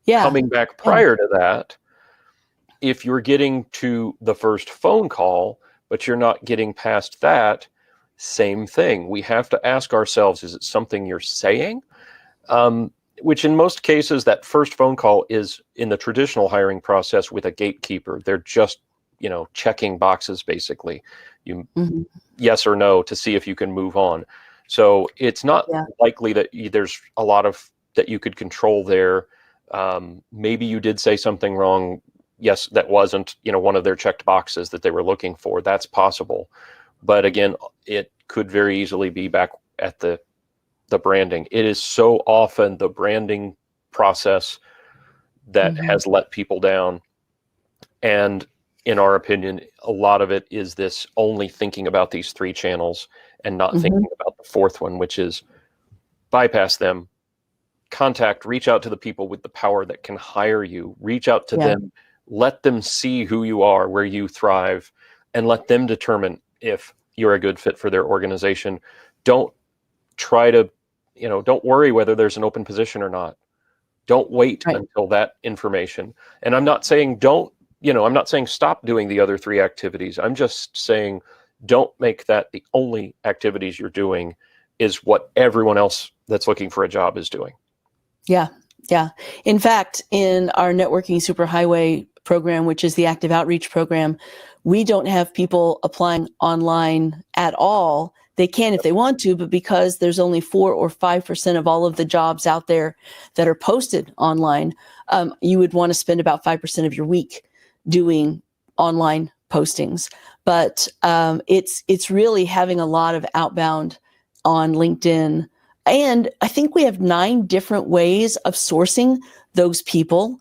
Coming back prior to that, if you're getting to the first phone call, but you're not getting past that, same thing. We have to ask ourselves, is it something you're saying? Which in most cases, that first phone call is in the traditional hiring process with a gatekeeper. They're just, checking boxes, basically. Yes or no to see if you can move on. So it's not likely that there's a lot of that you could control there. Maybe you did say something wrong. Yes, that wasn't, one of their checked boxes that they were looking for. That's possible. But again, it could very easily be back at the branding. It is so often the branding process that has let people down. And in our opinion, a lot of it is this only thinking about these three channels and not thinking about the fourth one, which is bypass them, reach out to the people with the power that can hire you, reach out to them, let them see who you are, where you thrive, and let them determine if you're a good fit for their organization. Don't try to, don't worry whether there's an open position or not. Don't wait until that information. And I'm not saying I'm not saying stop doing the other three activities. I'm just saying don't make that the only activities you're doing is what everyone else that's looking for a job is doing. Yeah. In fact, in our networking superhighway program, which is the active outreach program, we don't have people applying online at all. They can if they want to, but because there's only 4 or 5% of all of the jobs out there that are posted online, you would want to spend about 5% of your week doing online postings. But it's really having a lot of outbound on LinkedIn, And I think we have 9 different ways of sourcing those people.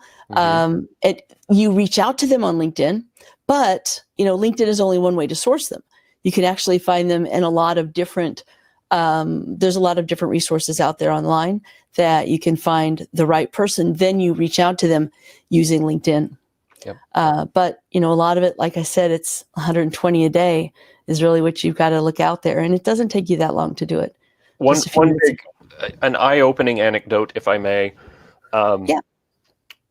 You reach out to them on LinkedIn, but LinkedIn is only one way to source them. You can actually find them in a lot of different. There's a lot of different resources out there online that you can find the right person. Then you reach out to them using LinkedIn. Yep. But a lot of it, like I said, it's 120 a day is really what you've got to look out there, and it doesn't take you that long to do it. An eye-opening anecdote, if I may.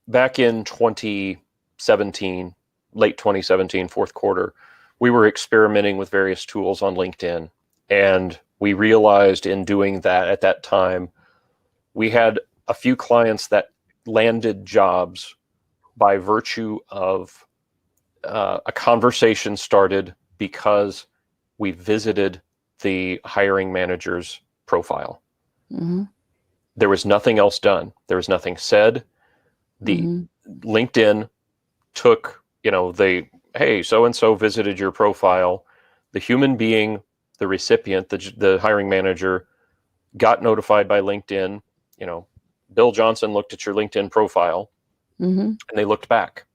Back in 2017, late 2017, fourth quarter, we were experimenting with various tools on LinkedIn, and we realized in doing that at that time, we had a few clients that landed jobs by virtue of a conversation started because we visited the hiring manager's profile. There was nothing else done. There was nothing said. The LinkedIn took, hey, so-and-so visited your profile. The human being, the recipient, the hiring manager, got notified by LinkedIn. Bill Johnson looked at your LinkedIn profile, and they looked back.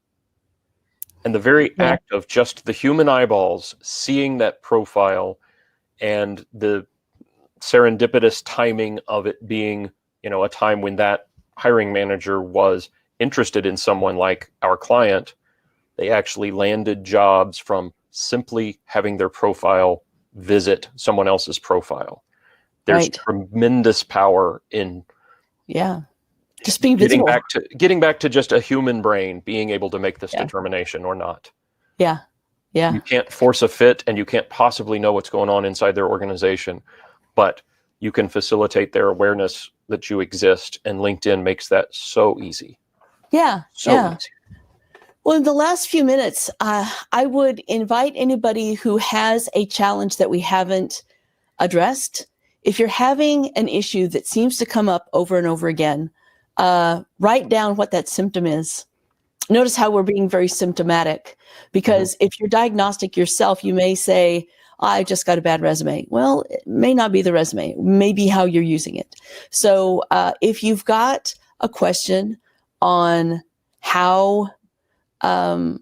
And the very act of just the human eyeballs seeing that profile and the serendipitous timing of it being, a time when that hiring manager was interested in someone like our client, they actually landed jobs from simply having their profile visit someone else's profile. There's tremendous power in just being visible. Getting back to just a human brain being able to make this determination or not. You can't force a fit, and you can't possibly know what's going on inside their organization, but you can facilitate their awareness that you exist, and LinkedIn makes that so easy. Easy. Well, in the last few minutes, I would invite anybody who has a challenge that we haven't addressed. If you're having an issue that seems to come up over and over again, write down what that symptom is. Notice how we're being very symptomatic, because if you're diagnostic yourself, you may say, I just got a bad resume. Well, it may not be the resume. It may be how you're using it. So if you've got a question on how, how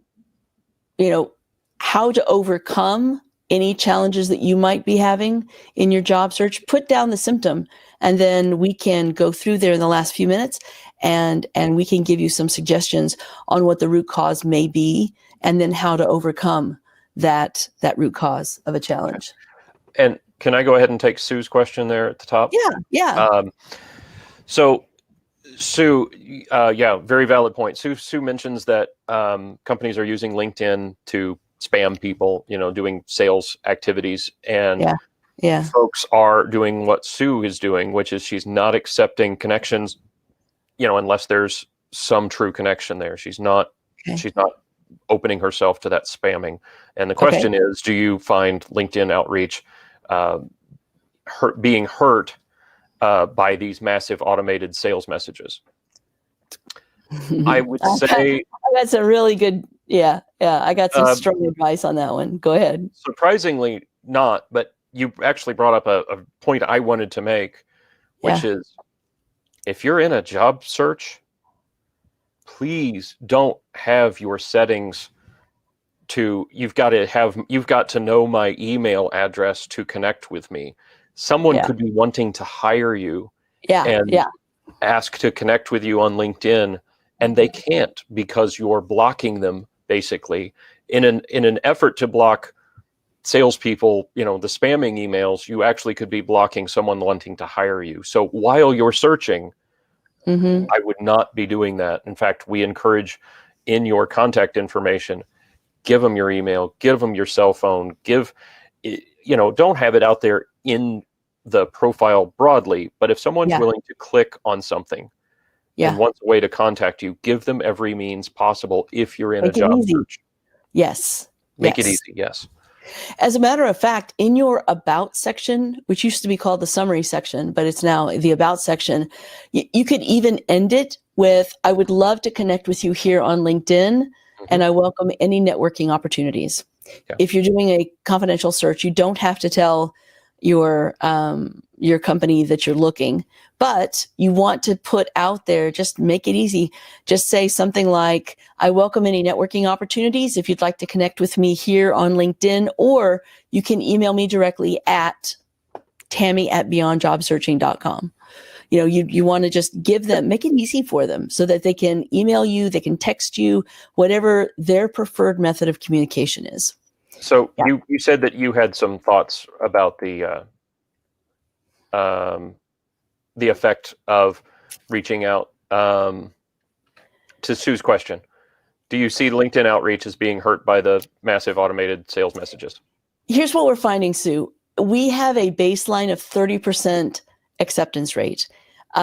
to overcome any challenges that you might be having in your job search, put down the symptom, and then we can go through there in the last few minutes, and we can give you some suggestions on what the root cause may be, and then how to overcome that root cause of a challenge. And can I go ahead and take Sue's question there at the top? Yeah. So Sue, very valid point. Sue mentions that companies are using LinkedIn to spam people, doing sales activities, and folks are doing what Sue is doing, which is she's not accepting connections, unless there's some true connection there. She's not opening herself to that spamming. And the question is, do you find LinkedIn outreach being hurt by these massive automated sales messages? I would say that's a really good, I got some strong advice on that one. Go ahead. Surprisingly not, but you actually brought up a point I wanted to make, which is, if you're in a job search, please don't have your settings you've got to know my email address to connect with me. Someone could be wanting to hire you and ask to connect with you on LinkedIn, and they can't because you're blocking them, basically. In an effort to block salespeople, the spamming emails, you actually could be blocking someone wanting to hire you. So while you're searching, I would not be doing that. In fact, we encourage, in your contact information, give them your email, give them your cell phone, don't have it out there in the profile broadly, but if someone's willing to click on something and wants a way to contact you, give them every means possible if you're in a job search. Make it easy, yes. As a matter of fact, in your About section, which used to be called the Summary section, but it's now the About section, you could even end it with, I would love to connect with you here on LinkedIn, and I welcome any networking opportunities. If you're doing a confidential search, you don't have to tell, your company that you're looking, but you want to put out there, just make it easy. Just say something like, I welcome any networking opportunities. If you'd like to connect with me here on LinkedIn, or you can email me directly at tammy@beyondjobsearching.com. You want to just give them, make it easy for them so that they can email you, they can text you, whatever their preferred method of communication is. So you said that you had some thoughts about the effect of reaching out. To Sue's question, do you see LinkedIn outreach as being hurt by the massive automated sales messages? Here's what we're finding, Sue. We have a baseline of 30% acceptance rate,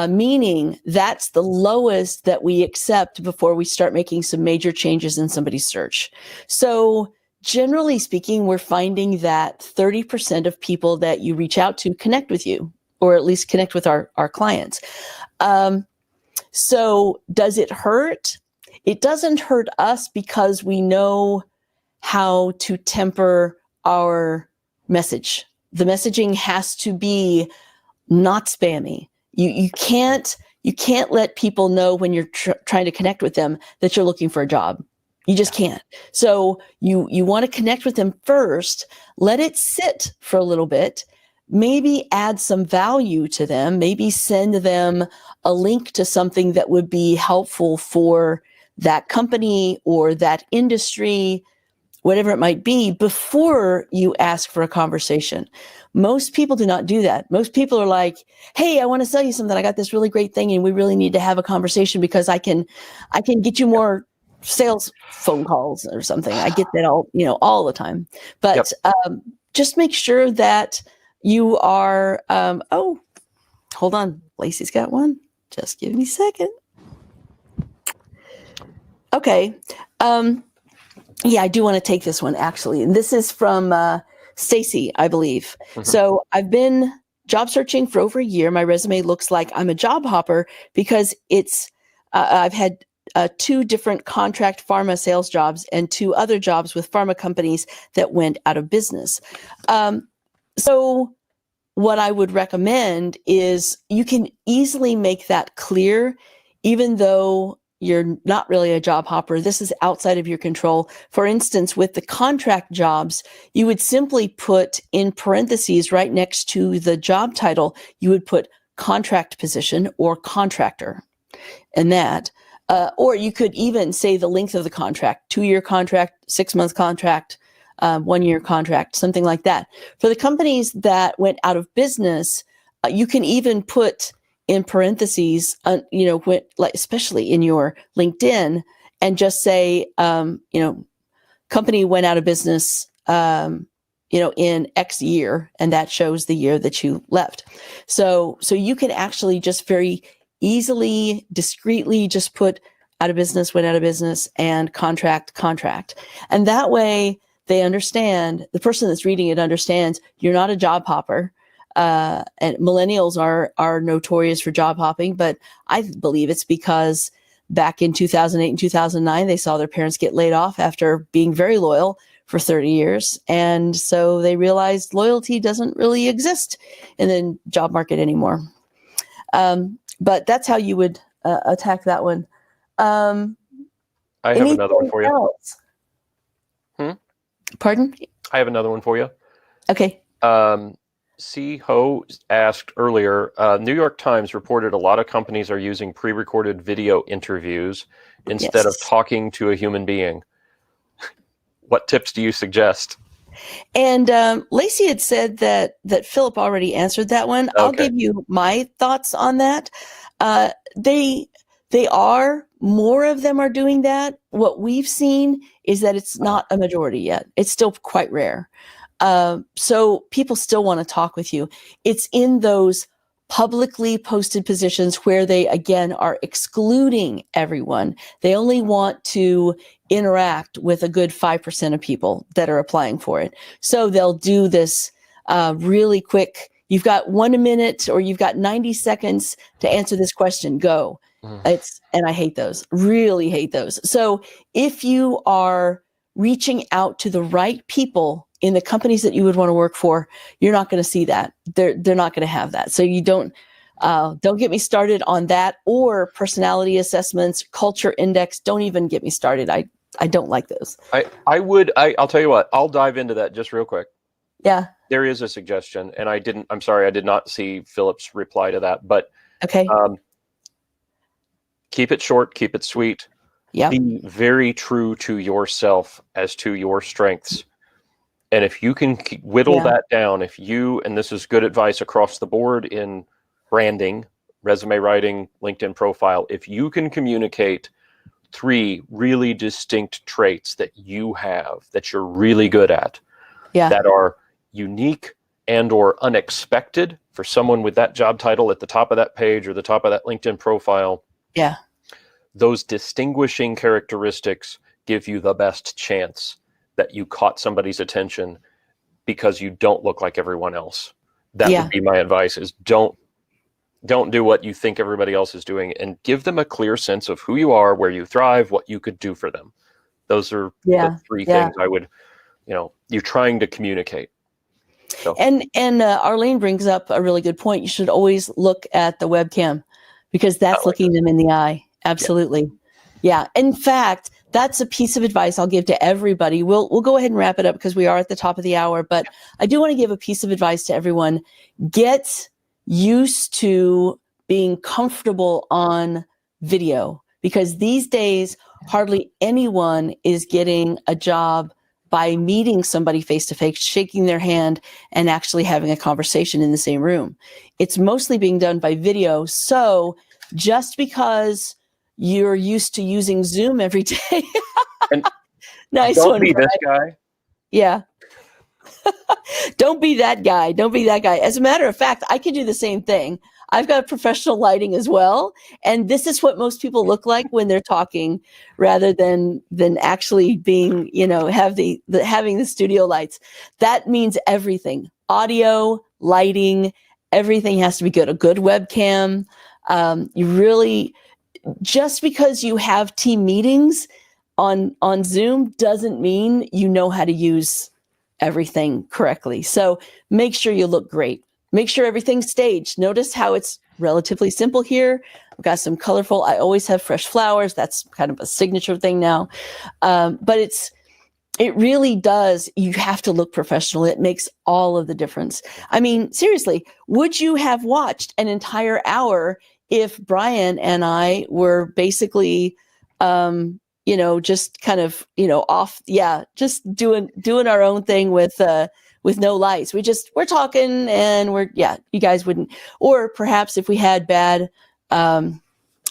meaning that's the lowest that we accept before we start making some major changes in somebody's search. So generally speaking, we're finding that 30% of people that you reach out to connect with you, or at least connect with our clients. So does it hurt? It doesn't hurt us because we know how to temper our message. The messaging has to be not spammy. You can't let people know when you're trying to connect with them that you're looking for a job. You just can't. So you want to connect with them first, let it sit for a little bit, maybe add some value to them, maybe send them a link to something that would be helpful for that company or that industry, whatever it might be, before you ask for a conversation. Most people do not do that. Most people are like, hey, I want to sell you something. I got this really great thing and we really need to have a conversation because I can get you more sales phone calls or something. I get that all the time. But just make sure that you are, oh, hold on. Lacey's got one. Just give me a second. Okay. Yeah, I do want to take this one actually. And this is from Stacy, I believe. Mm-hmm. So I've been job searching for over a year. My resume looks like I'm a job hopper because I've had 2 different contract pharma sales jobs and 2 other jobs with pharma companies that went out of business. So what I would recommend is you can easily make that clear, even though you're not really a job hopper. This is outside of your control. For instance, with the contract jobs, you would simply put in parentheses right next to the job title, you would put contract position or contractor and that. Or you could even say the length of the contract, 2-year contract, 6-month contract, 1-year contract, something like that. For the companies that went out of business, you can even put in parentheses, especially in your LinkedIn, and just say, company went out of business, in X year, and that shows the year that you left. So you can actually just very easily, discreetly just put out of business, went out of business, and contract. And that way they understand, the person that's reading it understands you're not a job hopper. And millennials are notorious for job hopping, but I believe it's because back in 2008 and 2009, they saw their parents get laid off after being very loyal for 30 years. And so they realized loyalty doesn't really exist in the job market anymore. But that's how you would attack that one. I have another one for you. Pardon? I have another one for you. Okay. C. Ho asked earlier, New York Times reported a lot of companies are using pre-recorded video interviews instead of talking to a human being. What tips do you suggest? And Lacey had said that Philip already answered that one. Okay. I'll give you my thoughts on that. They are, more of them are doing that. What we've seen is that it's not a majority yet. It's still quite rare. So people still want to talk with you. It's in those publicly posted positions where they, again, are excluding everyone. They only want to interact with a good 5% of people that are applying for it. So they'll do this really quick. You've got 1 minute or you've got 90 seconds to answer this question. Go. And I hate those, really hate those. So if you are reaching out to the right people in the companies that you would want to work for, you're not going to see that. They're not going to have that. So you don't get me started on that, or personality assessments, culture index. Don't even get me started. I don't like those. I'll tell you what, I'll dive into that just real quick. Yeah. There is a suggestion, and I'm sorry, I did not see Philip's reply to that, but Okay. Keep it short, keep it sweet. Yeah. Be very true to yourself as to your strengths. And if you can whittle that down, and this is good advice across the board in branding, resume writing, LinkedIn profile, if you can communicate 3 really distinct traits that you have, that you're really good at, that are unique and or unexpected for someone with that job title at the top of that page or the top of that LinkedIn profile, those distinguishing characteristics give you the best chance that you caught somebody's attention, because you don't look like everyone else. That would be my advice, is don't do what you think everybody else is doing, and give them a clear sense of who you are, where you thrive, what you could do for them. Those are the 3 things I would, you're trying to communicate. So. And Arlene brings up a really good point. You should always look at the webcam, because that's looking them in the eye. Absolutely. Yeah. In fact, that's a piece of advice I'll give to everybody. We'll go ahead and wrap it up because we are at the top of the hour, but I do want to give a piece of advice to everyone. Get used to being comfortable on video, because these days, hardly anyone is getting a job by meeting somebody face to face, shaking their hand, and actually having a conversation in the same room. It's mostly being done by video. So just because you're used to using Zoom every day. Nice don't one. Be Brian. this guy. Yeah. Don't be that guy. Don't be that guy. As a matter of fact, I can do the same thing. I've got professional lighting as well. And this is what most people look like when they're talking, rather than actually being, having the studio lights. That means everything. Audio, lighting, everything has to be good. A good webcam. Just because you have team meetings on Zoom doesn't mean you know how to use everything correctly. So make sure you look great. Make sure everything's staged. Notice how it's relatively simple here. I've got some colorful, I always have fresh flowers. That's kind of a signature thing now. But it really does. You have to look professional. It makes all of the difference. I mean, seriously, would you have watched an entire hour if Brian and I were basically, just kind of, off, just doing our own thing with no lights. We're talking and you guys wouldn't, or perhaps if we had bad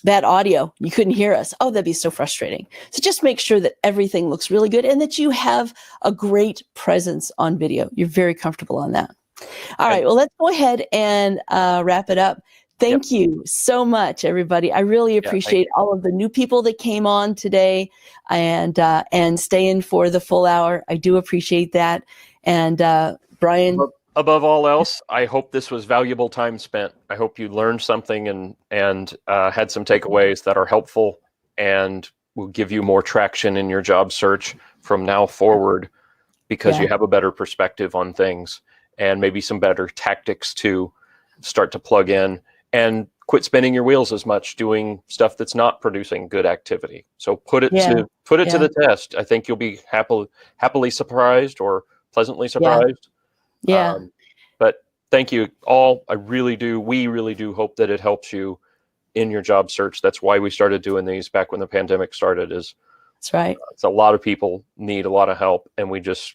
audio, you couldn't hear us. Oh, that'd be so frustrating. So just make sure that everything looks really good and that you have a great presence on video. You're very comfortable on that. All right. Well, let's go ahead and wrap it up. Thank you so much, everybody. I really appreciate all of the new people that came on today and staying for the full hour. I do appreciate that. And Brian, above all else, I hope this was valuable time spent. I hope you learned something and had some takeaways that are helpful and will give you more traction in your job search from now forward, because you have a better perspective on things and maybe some better tactics to start to plug in. And quit spinning your wheels as much doing stuff that's not producing good activity. So put it to the test. I think you'll be happily surprised or pleasantly surprised. But thank you all. We really do hope that it helps you in your job search. That's why we started doing these back when the pandemic started. That's right. It's a lot of people need a lot of help, and we just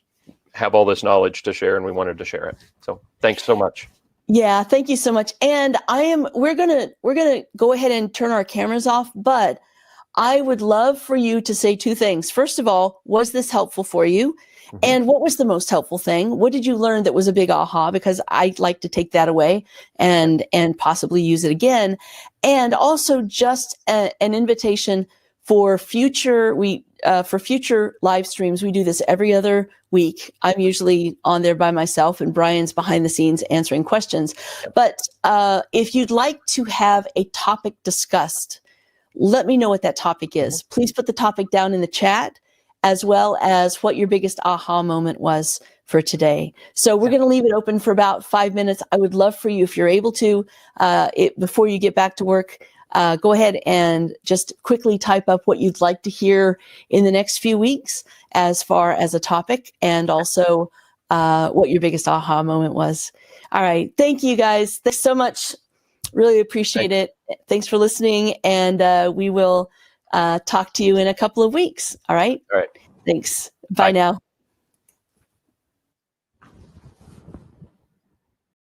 have all this knowledge to share, and we wanted to share it. So thanks so much. Yeah, thank you so much. And we're gonna go ahead and turn our cameras off, but I would love for you to say 2 things. First of all, was this helpful for you? Mm-hmm. And what was the most helpful thing? What did you learn that was a big aha? Because I'd like to take that away and possibly use it again. And also just an invitation for future live streams. We do this every other week. I'm usually on there by myself, and Brian's behind the scenes answering questions. But if you'd like to have a topic discussed, let me know what that topic is. Please put the topic down in the chat, as well as what your biggest aha moment was for today. So we're going to leave it open for about 5 minutes. I would love for you, if you're able to, before you get back to work, go ahead and just quickly type up what you'd like to hear in the next few weeks as far as a topic, and also what your biggest aha moment was. All right. Thank you, guys. Thanks so much. Really appreciate it. Thanks for listening. And we will talk to you in a couple of weeks. All right. All right. Thanks. Bye now.